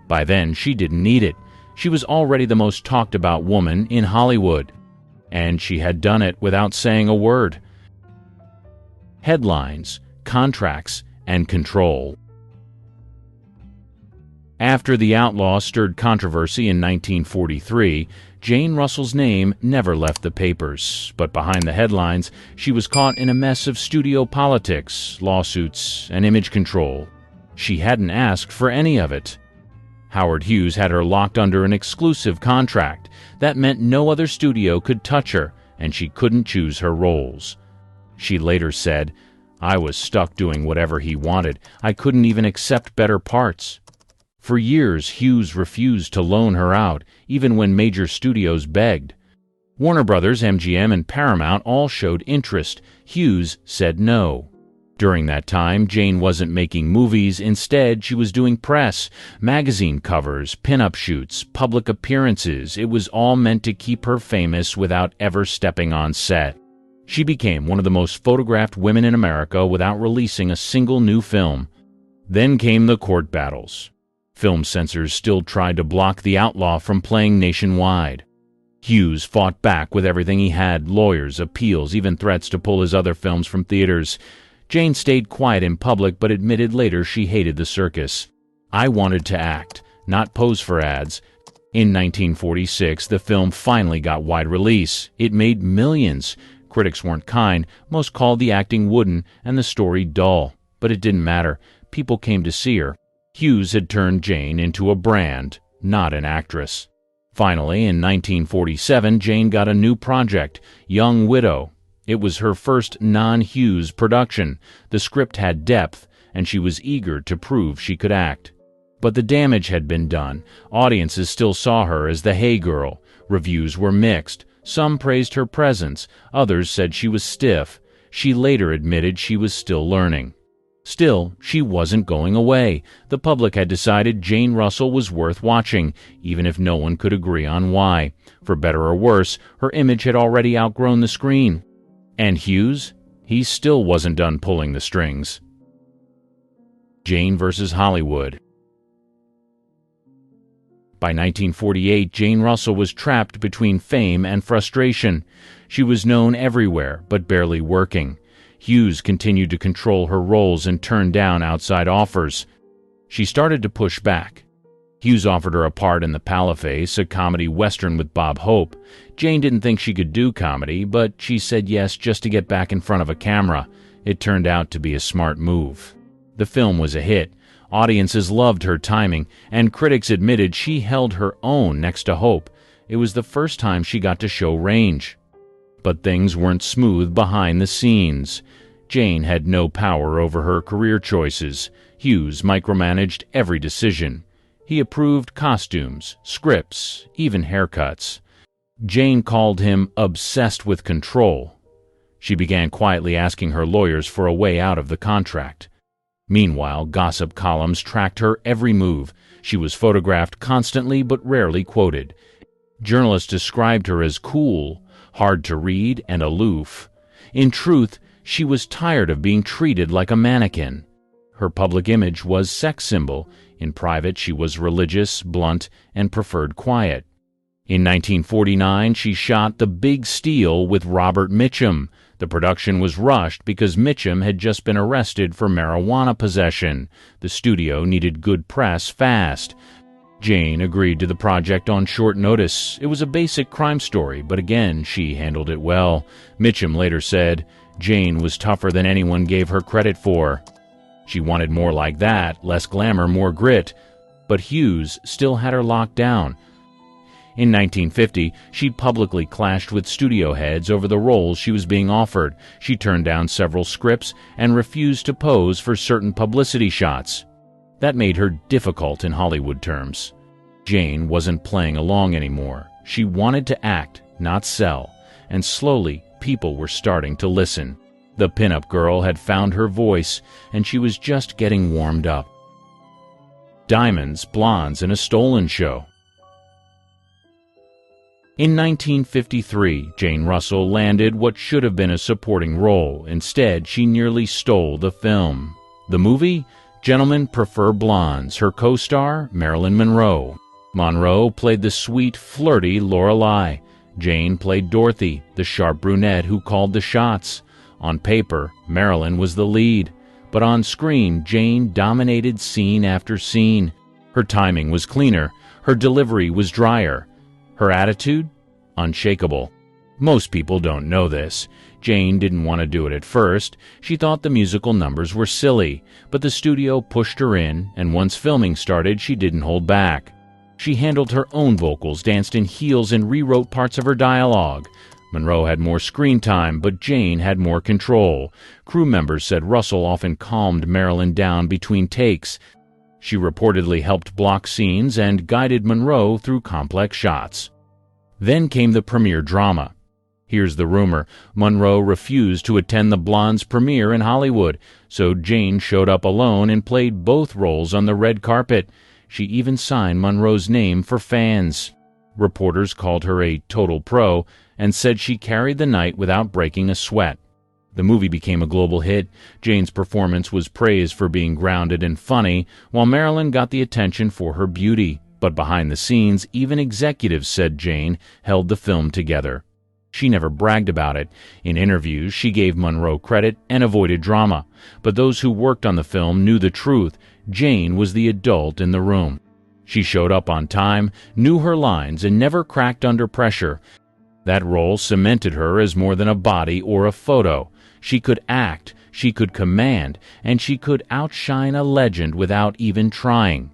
By then, she didn't need it. She was already the most talked about woman in Hollywood. And she had done it without saying a word. Headlines, contracts, and control. After The Outlaw stirred controversy in 1943, Jane Russell's name never left the papers, but behind the headlines, she was caught in a mess of studio politics, lawsuits, and image control. She hadn't asked for any of it. Howard Hughes had her locked under an exclusive contract. That meant no other studio could touch her, and she couldn't choose her roles. She later said, "I was stuck doing whatever he wanted. I couldn't even accept better parts." For years, Hughes refused to loan her out, even when major studios begged. Warner Brothers, MGM, and Paramount all showed interest. Hughes said no. During that time, Jane wasn't making movies. Instead, she was doing press, magazine covers, pin-up shoots, public appearances. It was all meant to keep her famous without ever stepping on set. She became one of the most photographed women in America without releasing a single new film. Then came the court battles. Film censors still tried to block The Outlaw from playing nationwide. Hughes fought back with everything he had, lawyers, appeals, even threats to pull his other films from theaters. Jane stayed quiet in public but admitted later she hated the circus. "I wanted to act, not pose for ads." In 1946, the film finally got wide release. It made millions. Critics weren't kind. Most called the acting wooden and the story dull. But it didn't matter. People came to see her. Hughes had turned Jane into a brand, not an actress. Finally, in 1947, Jane got a new project, Young Widow. It was her first non-Hughes production. The script had depth, and she was eager to prove she could act. But the damage had been done. Audiences still saw her as the Hey Girl. Reviews were mixed. Some praised her presence. Others said she was stiff. She later admitted she was still learning. Still, she wasn't going away. The public had decided Jane Russell was worth watching, even if no one could agree on why. For better or worse, her image had already outgrown the screen. And Hughes? He still wasn't done pulling the strings. Jane versus Hollywood. By 1948, Jane Russell was trapped between fame and frustration. She was known everywhere, but barely working. Hughes continued to control her roles and turn down outside offers. She started to push back. Hughes offered her a part in The Paleface, a comedy western with Bob Hope. Jane didn't think she could do comedy, but she said yes just to get back in front of a camera. It turned out to be a smart move. The film was a hit. Audiences loved her timing, and critics admitted she held her own next to Hope. It was the first time she got to show range. But things weren't smooth behind the scenes. Jane had no power over her career choices. Hughes micromanaged every decision. He approved costumes, scripts, even haircuts. Jane called him obsessed with control. She began quietly asking her lawyers for a way out of the contract. Meanwhile, gossip columns tracked her every move. She was photographed constantly but rarely quoted. Journalists described her as cool, hard to read, and aloof. In truth, she was tired of being treated like a mannequin. Her public image was sex symbol. In private, she was religious, blunt, and preferred quiet. In 1949, she shot The Big Steal with Robert Mitchum. The production was rushed because Mitchum had just been arrested for marijuana possession. The studio needed good press fast. Jane agreed to the project on short notice. It was a basic crime story, but again, she handled it well. Mitchum later said, "Jane was tougher than anyone gave her credit for." She wanted more like that, less glamour, more grit. But Hughes still had her locked down. In 1950, she publicly clashed with studio heads over the roles she was being offered. She turned down several scripts and refused to pose for certain publicity shots. That made her difficult in Hollywood terms. Jane wasn't playing along anymore. She wanted to act, not sell, and slowly people were starting to listen. The pinup girl had found her voice, and she was just getting warmed up. Diamonds, Blondes, and a Stolen Show. In 1953, Jane Russell landed what should have been a supporting role. Instead, she nearly stole the film. The movie? Gentlemen Prefer Blondes. Her co-star? Marilyn Monroe. Monroe played the sweet, flirty Lorelei. Jane played Dorothy, the sharp brunette who called the shots. On paper, Marilyn was the lead, but on screen, Jane dominated scene after scene. Her timing was cleaner. Her delivery was drier. Her attitude? Unshakable. Most people don't know this. Jane didn't want to do it at first. She thought the musical numbers were silly, but the studio pushed her in, and once filming started, she didn't hold back. She handled her own vocals, danced in heels, and rewrote parts of her dialogue. Monroe had more screen time, but Jane had more control. Crew members said Russell often calmed Marilyn down between takes. She reportedly helped block scenes and guided Monroe through complex shots. Then came the premiere drama. Here's the rumor. Monroe refused to attend the Blondes premiere in Hollywood, so Jane showed up alone and played both roles on the red carpet. She even signed Monroe's name for fans. Reporters called her a total pro and said she carried the night without breaking a sweat. The movie became a global hit. Jane's performance was praised for being grounded and funny, while Marilyn got the attention for her beauty. But behind the scenes, even executives said Jane held the film together. She never bragged about it. In interviews, she gave Monroe credit and avoided drama. But those who worked on the film knew the truth. Jane was the adult in the room. She showed up on time, knew her lines, and never cracked under pressure. That role cemented her as more than a body or a photo. She could act, she could command, and she could outshine a legend without even trying.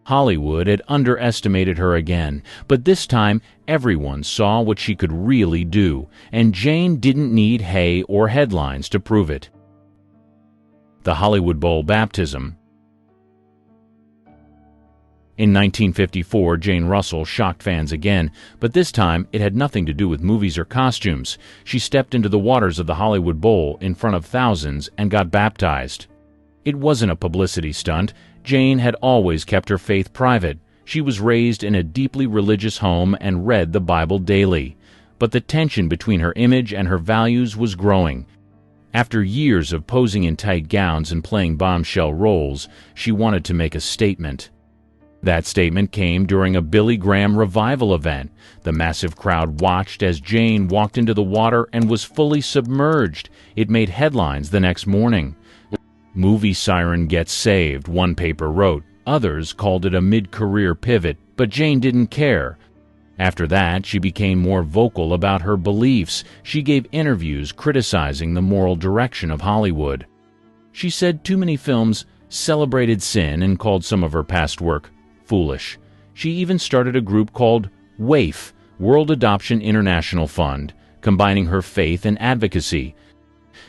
Hollywood had underestimated her again, but this time everyone saw what she could really do, and Jane didn't need hay or headlines to prove it. The Hollywood Bowl baptism. In 1954, Jane Russell shocked fans again, but this time it had nothing to do with movies or costumes. She stepped into the waters of the Hollywood Bowl in front of thousands and got baptized. It wasn't a publicity stunt. Jane had always kept her faith private. She was raised in a deeply religious home and read the Bible daily. But the tension between her image and her values was growing. After years of posing in tight gowns and playing bombshell roles, she wanted to make a statement. That statement came during a Billy Graham revival event. The massive crowd watched as Jane walked into the water and was fully submerged. It made headlines the next morning. "Movie siren gets saved," one paper wrote. Others called it a mid-career pivot, but Jane didn't care. After that, she became more vocal about her beliefs. She gave interviews criticizing the moral direction of Hollywood. She said too many films celebrated sin and called some of her past work foolish. She even started a group called WAIF, World Adoption International Fund, combining her faith and advocacy.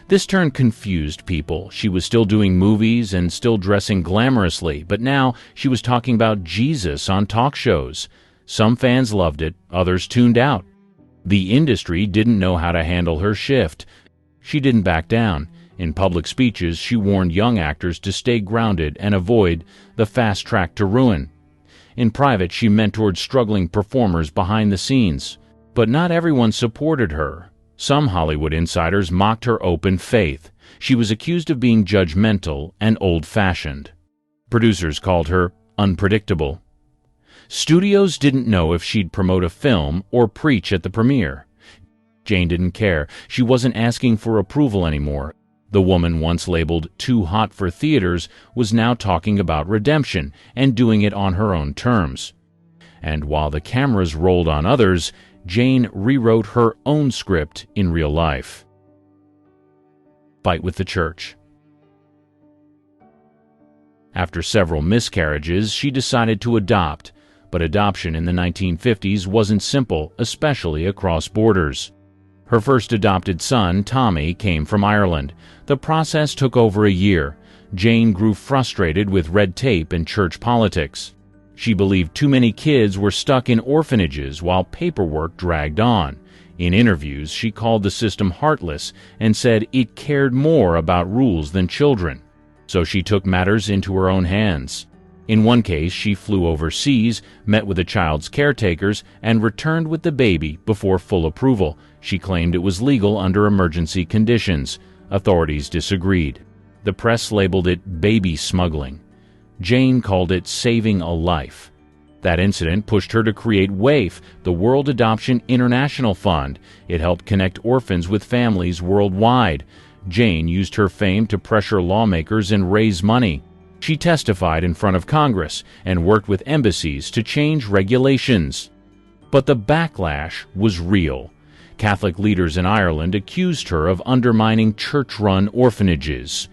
This turn confused people. She was still doing movies and still dressing glamorously, but now she was talking about Jesus on talk shows. Some fans loved it, others tuned out. The industry didn't know how to handle her shift. She didn't back down. In public speeches, she warned young actors to stay grounded and avoid the fast track to ruin. In private, she mentored struggling performers behind the scenes. But not everyone supported her. Some Hollywood insiders mocked her open faith. She was accused of being judgmental and old-fashioned. Producers called her unpredictable. Studios didn't know if she'd promote a film or preach at the premiere. Jane didn't care. She wasn't asking for approval anymore. The woman once labeled too hot for theaters was now talking about redemption and doing it on her own terms. And while the cameras rolled on others, Jane rewrote her own script in real life. Fight with the church. After several miscarriages, she decided to adopt, but adoption in the 1950s wasn't simple, especially across borders. Her first adopted son, Tommy, came from Ireland. The process took over a year. Jane grew frustrated with red tape and church politics. She believed too many kids were stuck in orphanages while paperwork dragged on. In interviews, she called the system heartless and said it cared more about rules than children. So she took matters into her own hands. In one case, she flew overseas, met with the child's caretakers, and returned with the baby before full approval. She claimed it was legal under emergency conditions. Authorities disagreed. The press labeled it baby smuggling. Jane called it saving a life. That incident pushed her to create WAIF, the World Adoption International Fund. It helped connect orphans with families worldwide. Jane used her fame to pressure lawmakers and raise money. She testified in front of Congress and worked with embassies to change regulations. But the backlash was real. Catholic leaders in Ireland accused her of undermining church-run orphanages.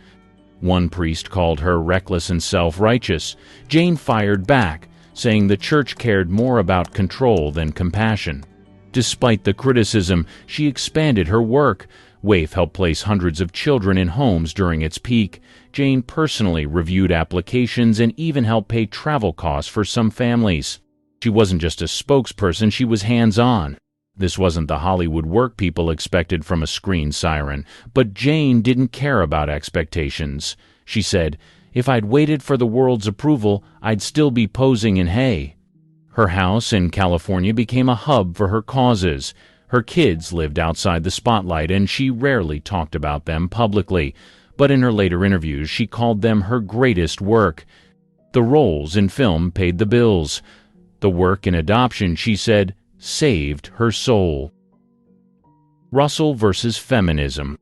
One priest called her reckless and self-righteous. Jane fired back, saying the church cared more about control than compassion. Despite the criticism, she expanded her work. WAIF helped place hundreds of children in homes during its peak. Jane personally reviewed applications and even helped pay travel costs for some families. She wasn't just a spokesperson, she was hands-on. This wasn't the Hollywood work people expected from a screen siren, but Jane didn't care about expectations. She said, "If I'd waited for the world's approval, I'd still be posing in hay." Her house in California became a hub for her causes. Her kids lived outside the spotlight, and she rarely talked about them publicly. But in her later interviews, she called them her greatest work. The roles in film paid the bills. The work in adoption, she said, saved her soul. Russell versus feminism.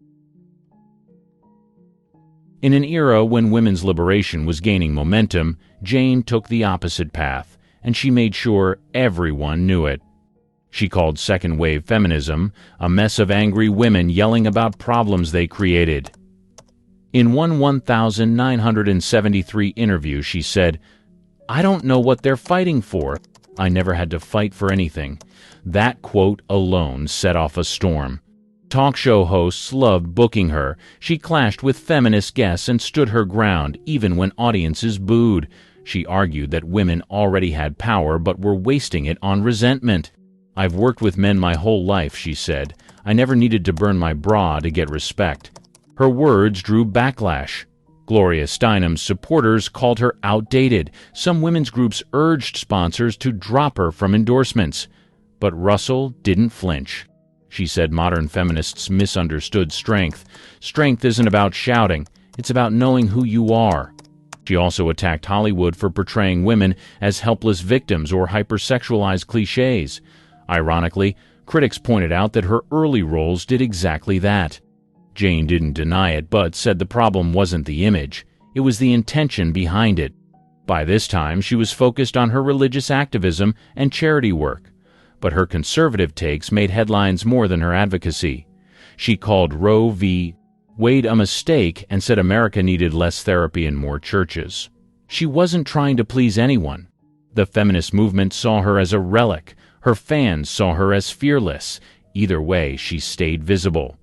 In an era when women's liberation was gaining momentum, Jane took the opposite path, and she made sure everyone knew it. She called second-wave feminism a mess of angry women yelling about problems they created. In one 1973 interview, she said, "I don't know what they're fighting for. I never had to fight for anything." That quote alone set off a storm. Talk show hosts loved booking her. She clashed with feminist guests and stood her ground, even when audiences booed. She argued that women already had power but were wasting it on resentment. "I've worked with men my whole life," she said. "I never needed to burn my bra to get respect." Her words drew backlash. Gloria Steinem's supporters called her outdated. Some women's groups urged sponsors to drop her from endorsements. But Russell didn't flinch. She said modern feminists misunderstood strength. Strength isn't about shouting. It's about knowing who you are. She also attacked Hollywood for portraying women as helpless victims or hypersexualized cliches. Ironically, critics pointed out that her early roles did exactly that. Jane didn't deny it, but said the problem wasn't the image. It was the intention behind it. By this time, she was focused on her religious activism and charity work. But her conservative takes made headlines more than her advocacy. She called Roe v. Wade a mistake and said America needed less therapy and more churches. She wasn't trying to please anyone. The feminist movement saw her as a relic. Her fans saw her as fearless. Either way, she stayed visible.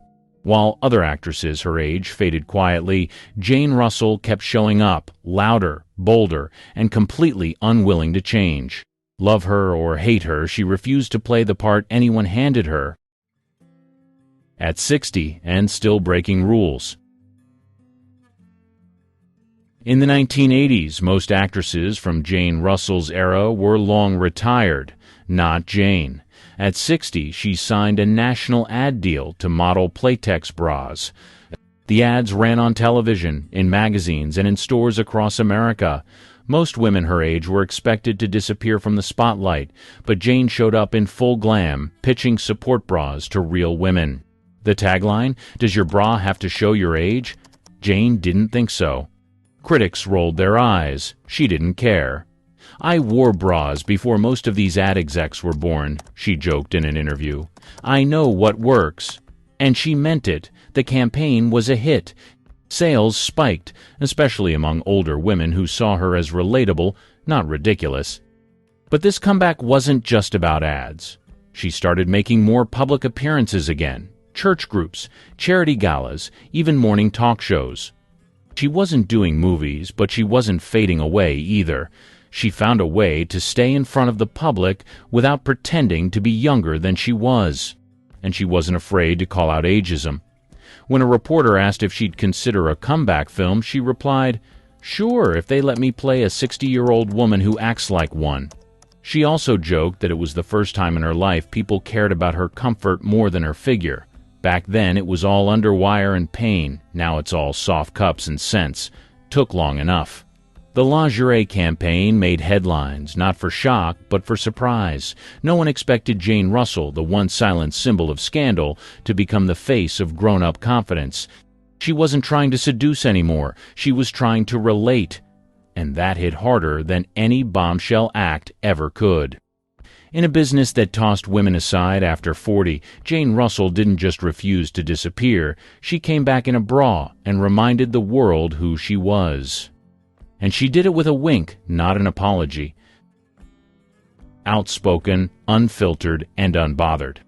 While other actresses her age faded quietly, Jane Russell kept showing up, louder, bolder, and completely unwilling to change. Love her or hate her, she refused to play the part anyone handed her. At 60 and still breaking rules. In the 1980s, most actresses from Jane Russell's era were long retired. Not Jane. At 60, she signed a national ad deal to model Playtex bras. The ads ran on television, in magazines, and in stores across America. Most women her age were expected to disappear from the spotlight, but Jane showed up in full glam, pitching support bras to real women. The tagline, "Does your bra have to show your age?" Jane didn't think so. Critics rolled their eyes. She didn't care. "I wore bras before most of these ad execs were born," she joked in an interview. "I know what works." And she meant it. The campaign was a hit. Sales spiked, especially among older women who saw her as relatable, not ridiculous. But this comeback wasn't just about ads. She started making more public appearances again. Church groups, charity galas, even morning talk shows. She wasn't doing movies, but she wasn't fading away either. She found a way to stay in front of the public without pretending to be younger than she was. And she wasn't afraid to call out ageism. When a reporter asked if she'd consider a comeback film, she replied, "Sure, if they let me play a 60-year-old woman who acts like one." She also joked that it was the first time in her life people cared about her comfort more than her figure. Back then, it was all underwire and pain. Now it's all soft cups and scents. Took long enough. The lingerie campaign made headlines, not for shock, but for surprise. No one expected Jane Russell, the once silent symbol of scandal, to become the face of grown-up confidence. She wasn't trying to seduce anymore. She was trying to relate. And that hit harder than any bombshell act ever could. In a business that tossed women aside after 40, Jane Russell didn't just refuse to disappear. She came back in a bra and reminded the world who she was. And she did it with a wink, not an apology. Outspoken, unfiltered, and unbothered.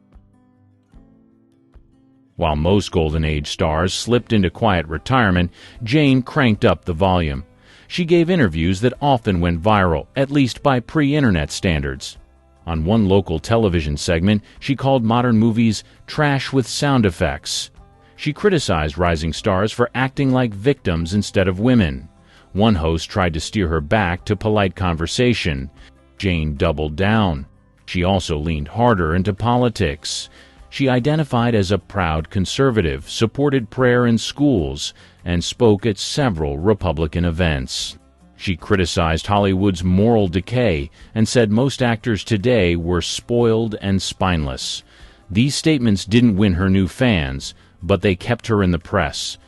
While most Golden Age stars slipped into quiet retirement, Jane cranked up the volume. She gave interviews that often went viral, at least by pre-internet standards. On one local television segment, she called modern movies trash with sound effects. She criticized rising stars for acting like victims instead of women. One host tried to steer her back to polite conversation. Jane doubled down. She also leaned harder into politics. She identified as a proud conservative, supported prayer in schools, and spoke at several Republican events. She criticized Hollywood's moral decay and said most actors today were spoiled and spineless. These statements didn't win her new fans, but they kept her in the press.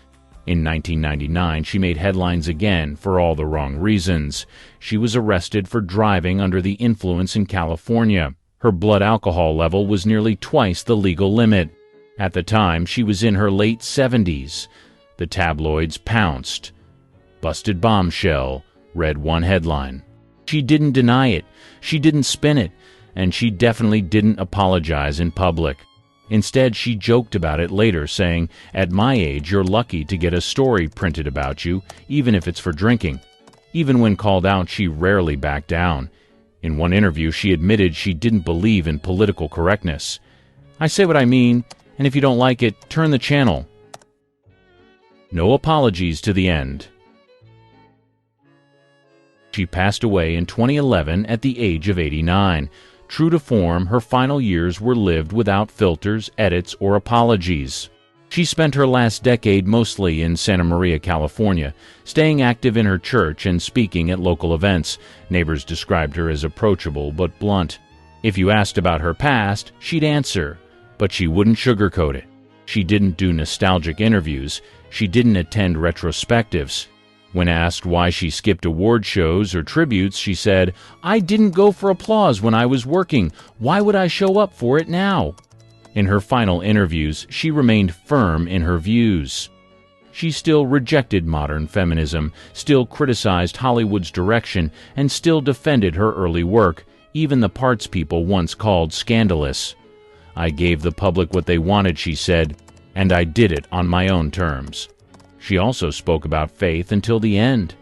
In 1999, she made headlines again for all the wrong reasons. She was arrested for driving under the influence in California. Her blood alcohol level was nearly twice the legal limit. At the time, she was in her late 70s. The tabloids pounced. "Busted bombshell," read one headline. She didn't deny it, she didn't spin it, and she definitely didn't apologize in public. Instead, she joked about it later, saying, "At my age, you're lucky to get a story printed about you, even if it's for drinking." Even when called out, she rarely backed down. In one interview, she admitted she didn't believe in political correctness. "I say what I mean, and if you don't like it, turn the channel." No apologies to the end. She passed away in 2011 at the age of 89. True to form, her final years were lived without filters, edits, or apologies. She spent her last decade mostly in Santa Maria, California, staying active in her church and speaking at local events. Neighbors described her as approachable but blunt. If you asked about her past, she'd answer, but she wouldn't sugarcoat it. She didn't do nostalgic interviews. She didn't attend retrospectives. When asked why she skipped award shows or tributes, she said, "I didn't go for applause when I was working. Why would I show up for it now?" In her final interviews, she remained firm in her views. She still rejected modern feminism, still criticized Hollywood's direction, and still defended her early work, even the parts people once called scandalous. "I gave the public what they wanted," she said, "and I did it on my own terms." She also spoke about faith until the end.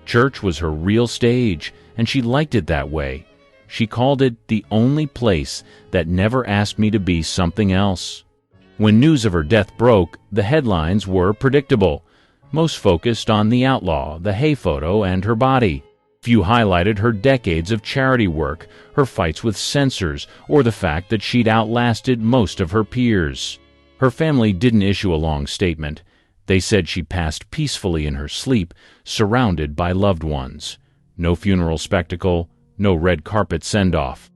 Church was her real stage, and she liked it that way. She called it the only place that never asked me to be something else. When news of her death broke, the headlines were predictable. Most focused on the outlaw, the hay photo, and her body. Few highlighted her decades of charity work, her fights with censors, or the fact that she'd outlasted most of her peers. Her family didn't issue a long statement. They said she passed peacefully in her sleep, surrounded by loved ones. No funeral spectacle, no red carpet send-off.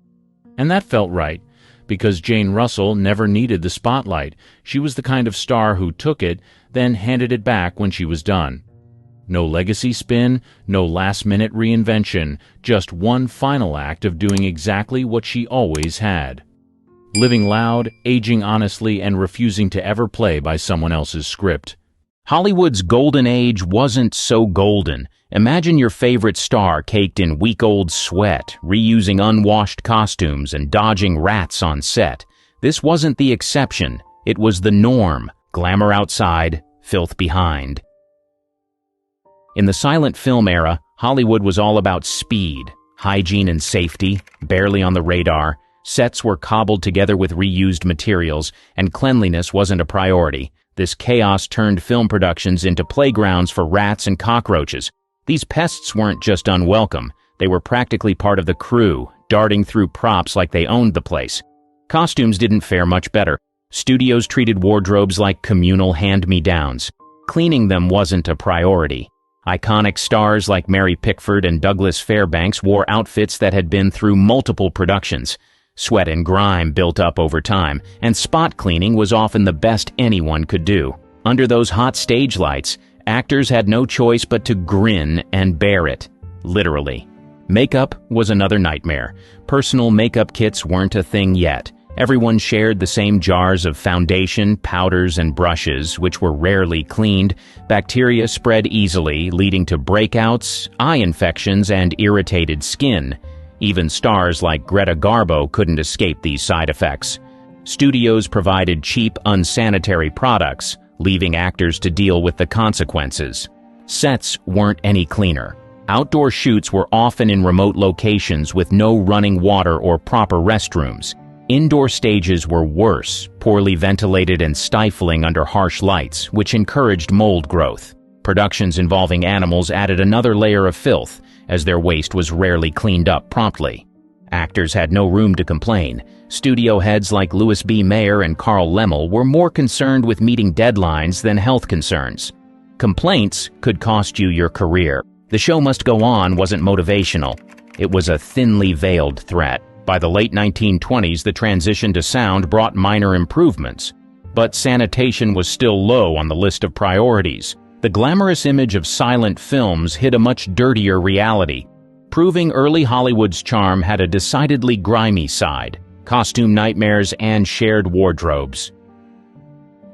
And that felt right, because Jane Russell never needed the spotlight. She was the kind of star who took it, then handed it back when she was done. No legacy spin, no last-minute reinvention, just one final act of doing exactly what she always had. Living loud, aging honestly, and refusing to ever play by someone else's script. Hollywood's golden age wasn't so golden. Imagine your favorite star caked in week-old sweat, reusing unwashed costumes and dodging rats on set. This wasn't the exception. It was the norm. Glamour outside, filth behind. In the silent film era, Hollywood was all about speed. Hygiene and safety, barely on the radar. Sets were cobbled together with reused materials, and cleanliness wasn't a priority. This chaos turned film productions into playgrounds for rats and cockroaches. These pests weren't just unwelcome. They were practically part of the crew, darting through props like they owned the place. Costumes didn't fare much better. Studios treated wardrobes like communal hand-me-downs. Cleaning them wasn't a priority. Iconic stars like Mary Pickford and Douglas Fairbanks wore outfits that had been through multiple productions. Sweat and grime built up over time, and spot cleaning was often the best anyone could do. Under those hot stage lights, actors had no choice but to grin and bear it, literally. Makeup was another nightmare. Personal makeup kits weren't a thing yet. Everyone shared the same jars of foundation, powders, and brushes, which were rarely cleaned. Bacteria spread easily, leading to breakouts, eye infections, and irritated skin. Even stars like Greta Garbo couldn't escape these side effects. Studios provided cheap, unsanitary products, leaving actors to deal with the consequences. Sets weren't any cleaner. Outdoor shoots were often in remote locations with no running water or proper restrooms. Indoor stages were worse, poorly ventilated and stifling under harsh lights, which encouraged mold growth. Productions involving animals added another layer of filth, as their waste was rarely cleaned up promptly. Actors had no room to complain. Studio heads like Louis B. Mayer and Carl Laemmle were more concerned with meeting deadlines than health concerns. Complaints could cost you your career. The show must go on wasn't motivational. It was a thinly veiled threat. By the late 1920s, the transition to sound brought minor improvements, but sanitation was still low on the list of priorities. The glamorous image of silent films hid a much dirtier reality, proving early Hollywood's charm had a decidedly grimy side: costume nightmares and shared wardrobes.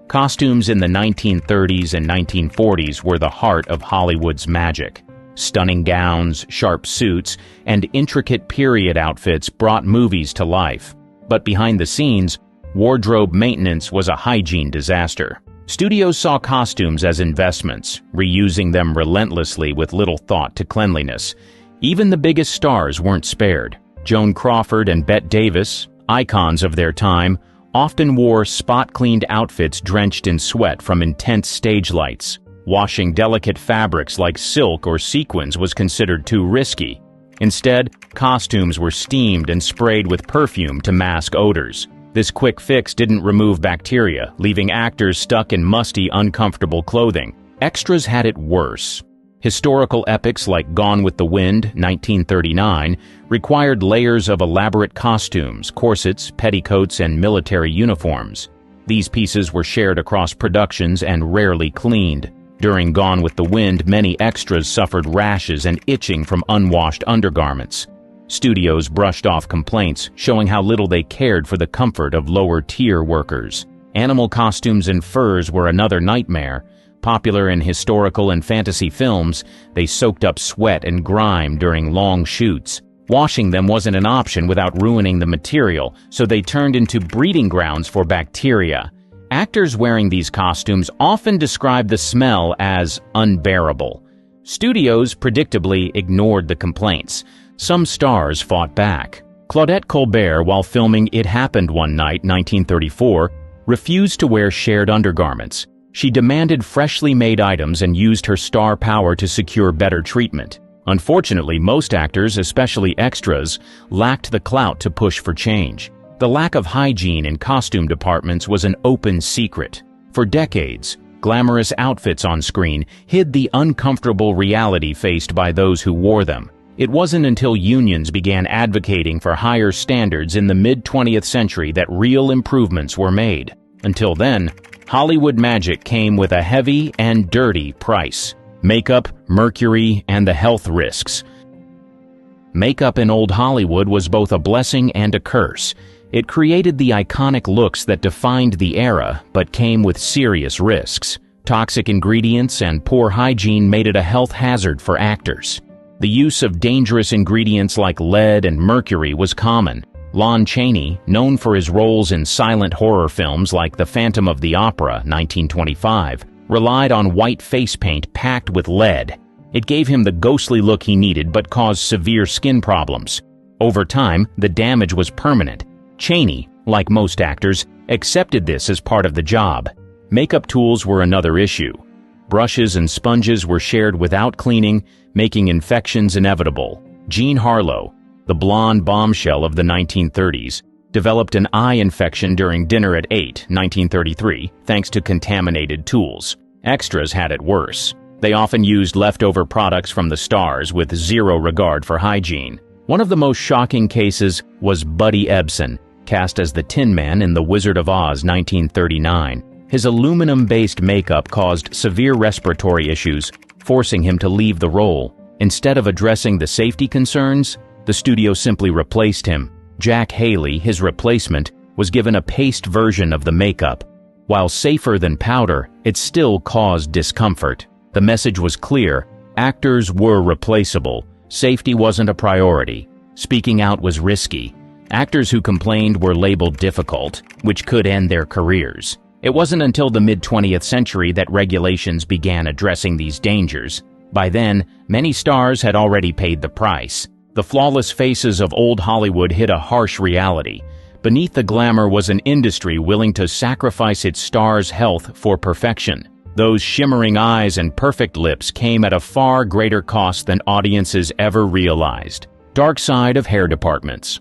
Costumes in the 1930s and 1940s were the heart of Hollywood's magic. Stunning gowns, sharp suits, and intricate period outfits brought movies to life. But behind the scenes, wardrobe maintenance was a hygiene disaster. Studios saw costumes as investments, reusing them relentlessly with little thought to cleanliness. Even the biggest stars weren't spared. Joan Crawford and Bette Davis, icons of their time, often wore spot-cleaned outfits drenched in sweat from intense stage lights. Washing delicate fabrics like silk or sequins was considered too risky. Instead, costumes were steamed and sprayed with perfume to mask odors. This quick fix didn't remove bacteria, leaving actors stuck in musty, uncomfortable clothing. Extras had it worse. Historical epics like Gone with the Wind, 1939, required layers of elaborate costumes, corsets, petticoats, and military uniforms. These pieces were shared across productions and rarely cleaned. During Gone with the Wind, many extras suffered rashes and itching from unwashed undergarments. Studios brushed off complaints, showing how little they cared for the comfort of lower-tier workers. Animal costumes and furs were another nightmare. Popular in historical and fantasy films, they soaked up sweat and grime during long shoots. Washing them wasn't an option without ruining the material, so they turned into breeding grounds for bacteria. Actors wearing these costumes often described the smell as unbearable. Studios predictably ignored the complaints. Some stars fought back. Claudette Colbert, while filming It Happened One Night, 1934, refused to wear shared undergarments. She demanded freshly made items and used her star power to secure better treatment. Unfortunately, most actors, especially extras, lacked the clout to push for change. The lack of hygiene in costume departments was an open secret. For decades, glamorous outfits on screen hid the uncomfortable reality faced by those who wore them. It wasn't until unions began advocating for higher standards in the mid-20th century that real improvements were made. Until then, Hollywood magic came with a heavy and dirty price: makeup, mercury, and the health risks. Makeup in old Hollywood was both a blessing and a curse. It created the iconic looks that defined the era, but came with serious risks. Toxic ingredients and poor hygiene made it a health hazard for actors. The use of dangerous ingredients like lead and mercury was common. Lon Chaney, known for his roles in silent horror films like The Phantom of the Opera, 1925, relied on white face paint packed with lead. It gave him the ghostly look he needed but caused severe skin problems. Over time, the damage was permanent. Chaney, like most actors, accepted this as part of the job. Makeup tools were another issue. Brushes and sponges were shared without cleaning, making infections inevitable. Jean Harlow, the blonde bombshell of the 1930s, developed an eye infection during Dinner at 8, 1933, thanks to contaminated tools. Extras had it worse. They often used leftover products from the stars with zero regard for hygiene. One of the most shocking cases was Buddy Ebsen, cast as the Tin Man in The Wizard of Oz, 1939. His aluminum-based makeup caused severe respiratory issues, forcing him to leave the role. Instead of addressing the safety concerns, the studio simply replaced him. Jack Haley, his replacement, was given a paste version of the makeup. While safer than powder, it still caused discomfort. The message was clear: actors were replaceable. Safety wasn't a priority. Speaking out was risky. Actors who complained were labeled difficult, which could end their careers. It wasn't until the mid-20th century that regulations began addressing these dangers. By then, many stars had already paid the price. The flawless faces of old Hollywood hit a harsh reality. Beneath the glamour was an industry willing to sacrifice its stars' health for perfection. Those shimmering eyes and perfect lips came at a far greater cost than audiences ever realized. Dark side of hair departments.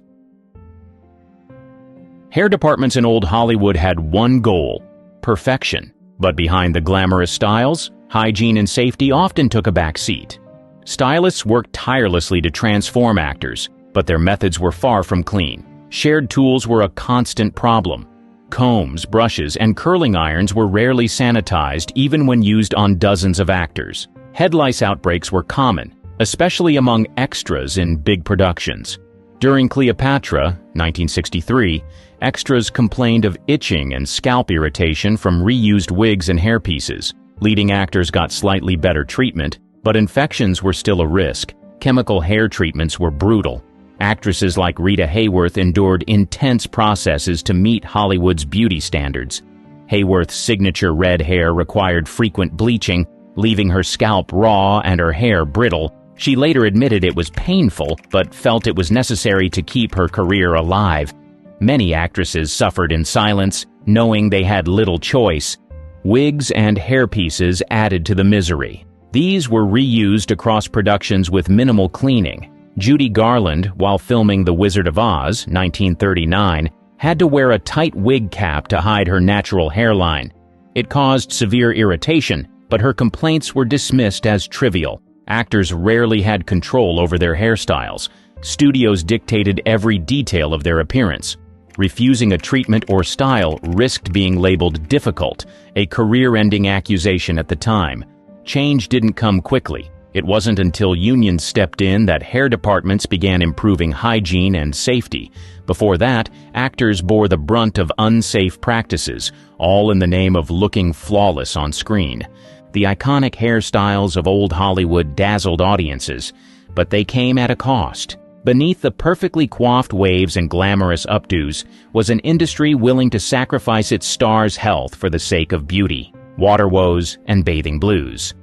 Hair departments in old Hollywood had one goal: perfection. But behind the glamorous styles, hygiene and safety often took a back seat. Stylists worked tirelessly to transform actors, but their methods were far from clean. Shared tools were a constant problem. Combs, brushes, and curling irons were rarely sanitized even when used on dozens of actors. Head lice outbreaks were common, especially among extras in big productions. During Cleopatra, 1963, extras complained of itching and scalp irritation from reused wigs and hairpieces. Leading actors got slightly better treatment, but infections were still a risk. Chemical hair treatments were brutal. Actresses like Rita Hayworth endured intense processes to meet Hollywood's beauty standards. Hayworth's signature red hair required frequent bleaching, leaving her scalp raw and her hair brittle. She later admitted it was painful, but felt it was necessary to keep her career alive. Many actresses suffered in silence, knowing they had little choice. Wigs and hairpieces added to the misery. These were reused across productions with minimal cleaning. Judy Garland, while filming The Wizard of Oz, 1939, had to wear a tight wig cap to hide her natural hairline. It caused severe irritation, but her complaints were dismissed as trivial. Actors rarely had control over their hairstyles. Studios dictated every detail of their appearance. Refusing a treatment or style risked being labeled difficult, a career-ending accusation at the time. Change didn't come quickly. It wasn't until unions stepped in that hair departments began improving hygiene and safety. Before that, actors bore the brunt of unsafe practices, all in the name of looking flawless on screen. The iconic hairstyles of old Hollywood dazzled audiences, but they came at a cost. Beneath the perfectly coiffed waves and glamorous updos was an industry willing to sacrifice its stars' health for the sake of beauty, water woes, and bathing blues.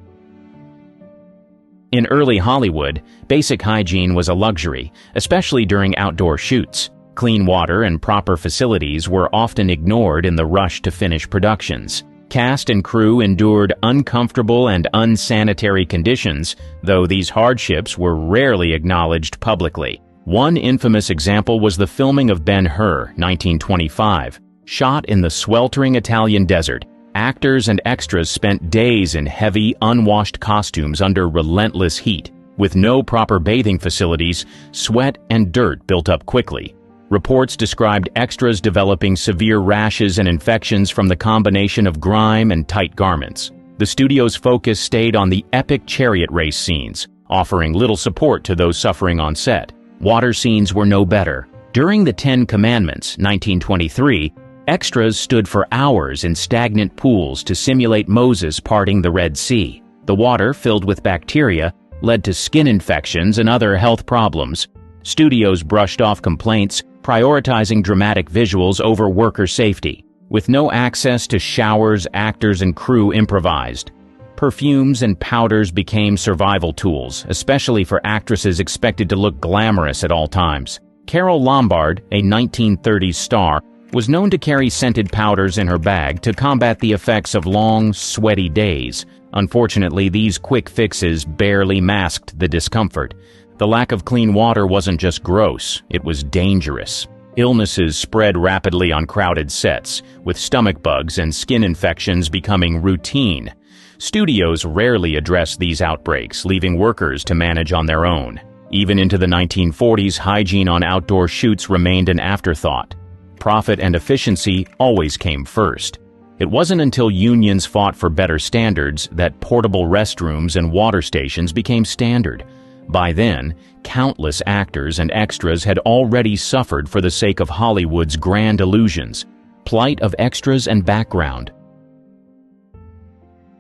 In early Hollywood, basic hygiene was a luxury, especially during outdoor shoots. Clean water and proper facilities were often ignored in the rush to finish productions. Cast and crew endured uncomfortable and unsanitary conditions, though these hardships were rarely acknowledged publicly. One infamous example was the filming of Ben-Hur, 1925. Shot in the sweltering Italian desert, actors and extras spent days in heavy, unwashed costumes under relentless heat. With no proper bathing facilities, sweat and dirt built up quickly. Reports described extras developing severe rashes and infections from the combination of grime and tight garments. The studio's focus stayed on the epic chariot race scenes, offering little support to those suffering on set. Water scenes were no better. During the Ten Commandments, 1923, extras stood for hours in stagnant pools to simulate Moses parting the Red Sea. The water, filled with bacteria, led to skin infections and other health problems. Studios brushed off complaints, prioritizing dramatic visuals over worker safety. With no access to showers, actors and crew improvised. Perfumes and powders became survival tools, especially for actresses expected to look glamorous at all times. Carole Lombard, a 1930s star, was known to carry scented powders in her bag to combat the effects of long, sweaty days. Unfortunately, these quick fixes barely masked the discomfort. The lack of clean water wasn't just gross, it was dangerous. Illnesses spread rapidly on crowded sets, with stomach bugs and skin infections becoming routine. Studios rarely addressed these outbreaks, leaving workers to manage on their own. Even into the 1940s, hygiene on outdoor shoots remained an afterthought. Profit and efficiency always came first. It wasn't until unions fought for better standards that portable restrooms and water stations became standard. By then, countless actors and extras had already suffered for the sake of Hollywood's grand illusions. Plight of extras and background.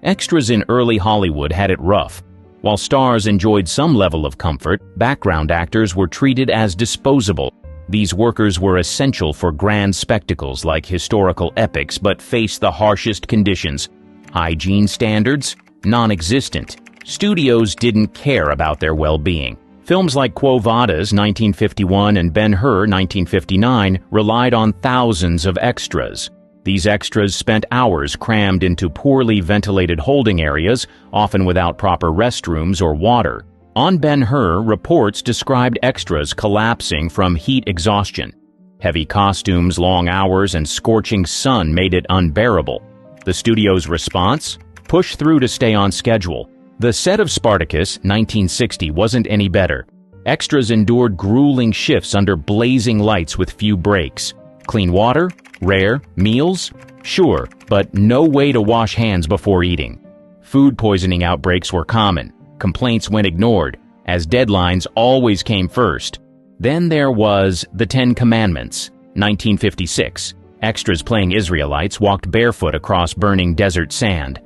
Extras in early Hollywood had it rough. While stars enjoyed some level of comfort, background actors were treated as disposable. These workers were essential for grand spectacles like historical epics, but faced the harshest conditions. Hygiene standards? Non-existent. Studios didn't care about their well-being. Films like Quo Vadis 1951 and Ben-Hur 1959 relied on thousands of extras. These extras spent hours crammed into poorly ventilated holding areas, often without proper restrooms or water. On Ben-Hur, reports described extras collapsing from heat exhaustion. Heavy costumes, long hours, and scorching sun made it unbearable. The studio's response? Push through to stay on schedule. The set of Spartacus, 1960, wasn't any better. Extras endured grueling shifts under blazing lights with few breaks. Clean water? Rare. Meals? Sure, but no way to wash hands before eating. Food poisoning outbreaks were common. Complaints went ignored, as deadlines always came first. Then there was The 10 Commandments, 1956. Extras playing Israelites walked barefoot across burning desert sand.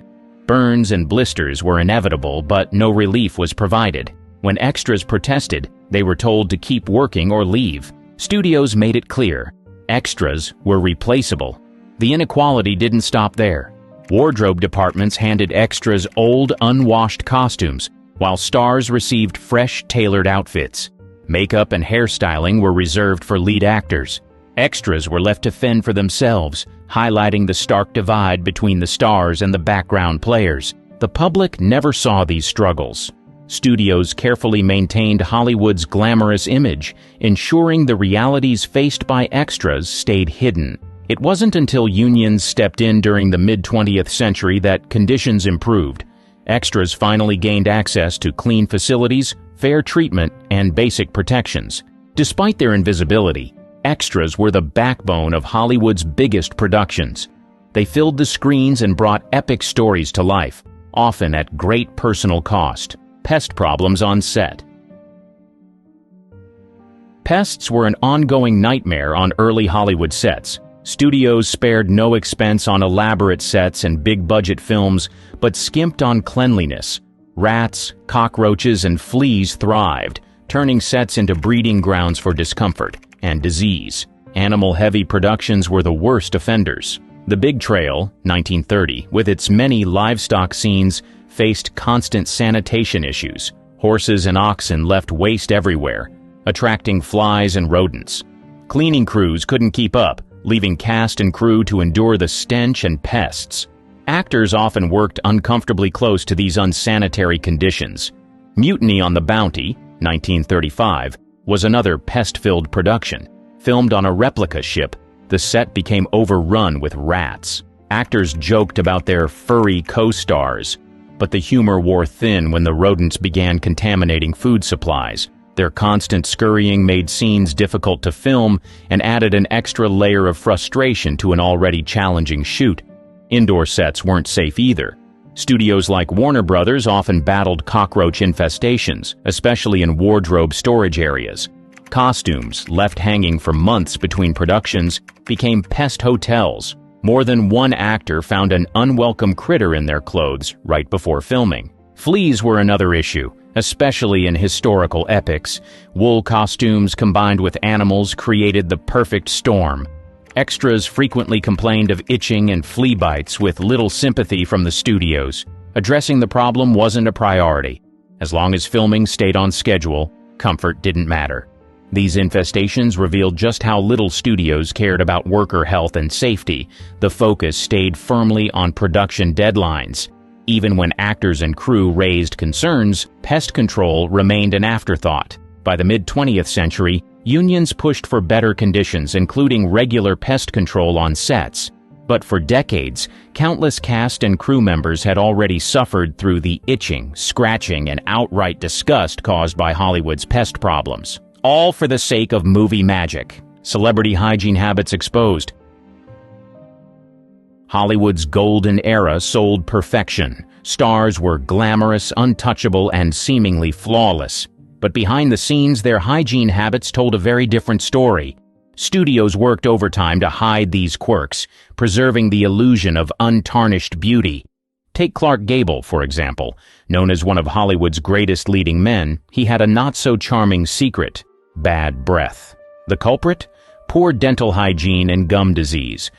Burns and blisters were inevitable, but no relief was provided. When extras protested, they were told to keep working or leave. Studios made it clear. Extras were replaceable. The inequality didn't stop there. Wardrobe departments handed extras old, unwashed costumes, while stars received fresh, tailored outfits. Makeup and hairstyling were reserved for lead actors. Extras were left to fend for themselves, highlighting the stark divide between the stars and the background players. The public never saw these struggles. Studios carefully maintained Hollywood's glamorous image, ensuring the realities faced by extras stayed hidden. It wasn't until unions stepped in during the mid-20th century that conditions improved. Extras finally gained access to clean facilities, fair treatment, and basic protections. Despite their invisibility, extras were the backbone of Hollywood's biggest productions. They filled the screens and brought epic stories to life, often at great personal cost. Pest problems on set. Pests were an ongoing nightmare on early Hollywood sets. Studios spared no expense on elaborate sets and big-budget films, but skimped on cleanliness. Rats, cockroaches, and fleas thrived, turning sets into breeding grounds for discomfort and disease. Animal-heavy productions were the worst offenders. The Big Trail, 1930, with its many livestock scenes, faced constant sanitation issues. Horses and oxen left waste everywhere, attracting flies and rodents. Cleaning crews couldn't keep up, leaving cast and crew to endure the stench and pests. Actors often worked uncomfortably close to these unsanitary conditions. Mutiny on the Bounty, 1935, was another pest-filled production. Filmed on a replica ship, the set became overrun with rats. Actors joked about their furry co-stars, but the humor wore thin when the rodents began contaminating food supplies. Their constant scurrying made scenes difficult to film and added an extra layer of frustration to an already challenging shoot. Indoor sets weren't safe either. Studios like Warner Brothers often battled cockroach infestations, especially in wardrobe storage areas. Costumes, left hanging for months between productions, became pest hotels. More than one actor found an unwelcome critter in their clothes right before filming. Fleas were another issue, especially in historical epics. Wool costumes combined with animals created the perfect storm. Extras frequently complained of itching and flea bites with little sympathy from the studios. Addressing the problem wasn't a priority. As long as filming stayed on schedule, comfort didn't matter. These infestations revealed just how little studios cared about worker health and safety. The focus stayed firmly on production deadlines. Even when actors and crew raised concerns, pest control remained an afterthought. By the mid-20th century, unions pushed for better conditions, including regular pest control on sets. But for decades, countless cast and crew members had already suffered through the itching, scratching, and outright disgust caused by Hollywood's pest problems. All for the sake of movie magic. Celebrity hygiene habits exposed. Hollywood's golden era sold perfection. Stars were glamorous, untouchable, and seemingly flawless. But behind the scenes, their hygiene habits told a very different story. Studios worked overtime to hide these quirks, preserving the illusion of untarnished beauty. Take Clark Gable, for example. Known as one of Hollywood's greatest leading men, he had a not-so-charming secret: bad breath. The culprit? Poor dental hygiene and gum disease.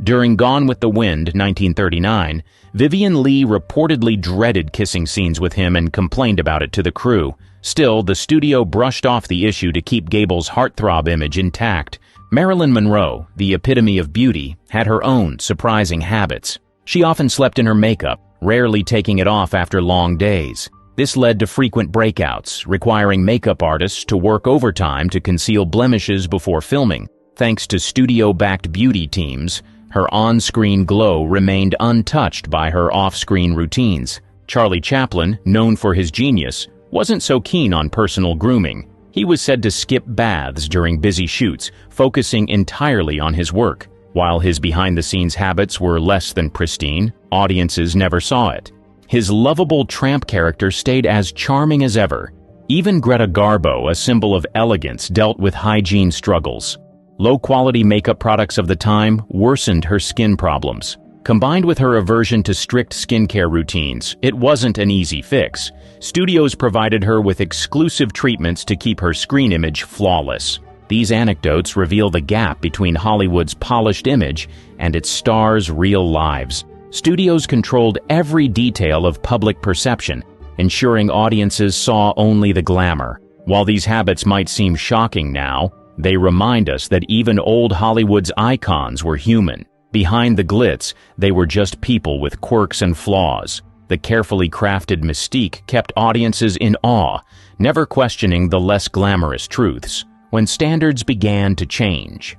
During Gone with the Wind, 1939, Vivien Leigh reportedly dreaded kissing scenes with him and complained about it to the crew. Still, the studio brushed off the issue to keep Gable's heartthrob image intact. Marilyn Monroe, the epitome of beauty, had her own surprising habits. She often slept in her makeup, rarely taking it off after long days. This led to frequent breakouts, requiring makeup artists to work overtime to conceal blemishes before filming. Thanks to studio-backed beauty teams, her on-screen glow remained untouched by her off-screen routines. Charlie Chaplin, known for his genius, wasn't so keen on personal grooming. He was said to skip baths during busy shoots, focusing entirely on his work. While his behind-the-scenes habits were less than pristine, audiences never saw it. His lovable tramp character stayed as charming as ever. Even Greta Garbo, a symbol of elegance, dealt with hygiene struggles. Low-quality makeup products of the time worsened her skin problems. Combined with her aversion to strict skincare routines, it wasn't an easy fix. Studios provided her with exclusive treatments to keep her screen image flawless. These anecdotes reveal the gap between Hollywood's polished image and its stars' real lives. Studios controlled every detail of public perception, ensuring audiences saw only the glamour. While these habits might seem shocking now, they remind us that even old Hollywood's icons were human. Behind the glitz, they were just people with quirks and flaws. The carefully crafted mystique kept audiences in awe, never questioning the less glamorous truths. When standards began to change.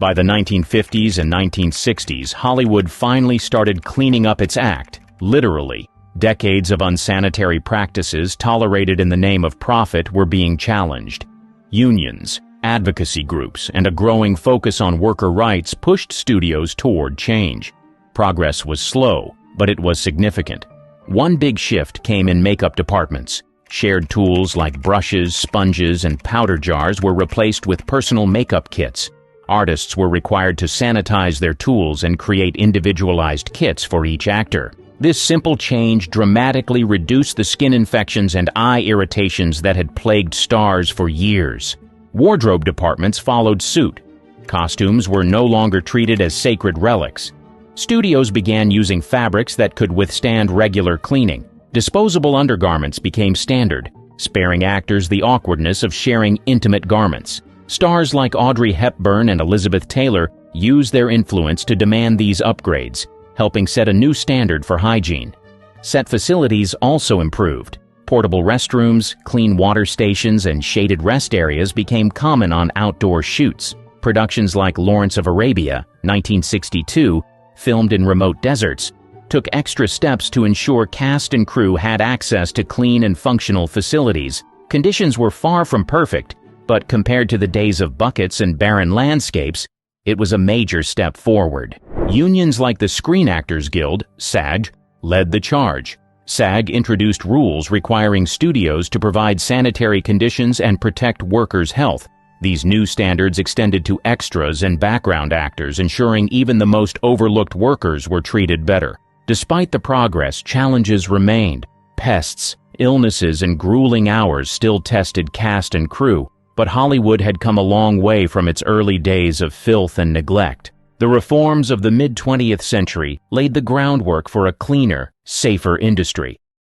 By the 1950s and 1960s, Hollywood finally started cleaning up its act, literally. Decades of unsanitary practices tolerated in the name of profit were being challenged. Unions, advocacy groups, and a growing focus on worker rights pushed studios toward change. Progress was slow, but it was significant. One big shift came in makeup departments. Shared tools like brushes, sponges, and powder jars were replaced with personal makeup kits. Artists were required to sanitize their tools and create individualized kits for each actor. This simple change dramatically reduced the skin infections and eye irritations that had plagued stars for years. Wardrobe departments followed suit. Costumes were no longer treated as sacred relics. Studios began using fabrics that could withstand regular cleaning. Disposable undergarments became standard, sparing actors the awkwardness of sharing intimate garments. Stars like Audrey Hepburn and Elizabeth Taylor used their influence to demand these upgrades, helping set a new standard for hygiene. Set facilities also improved. Portable restrooms, clean water stations, and shaded rest areas became common on outdoor shoots. Productions like Lawrence of Arabia, 1962, filmed in remote deserts, took extra steps to ensure cast and crew had access to clean and functional facilities. Conditions were far from perfect, but compared to the days of buckets and barren landscapes, it was a major step forward. Unions like the Screen Actors Guild, SAG, led the charge. SAG introduced rules requiring studios to provide sanitary conditions and protect workers' health. These new standards extended to extras and background actors, ensuring even the most overlooked workers were treated better. Despite the progress, challenges remained. Pests, illnesses, and grueling hours still tested cast and crew, but Hollywood had come a long way from its early days of filth and neglect. The reforms of the mid-20th century laid the groundwork for a cleaner, safer industry.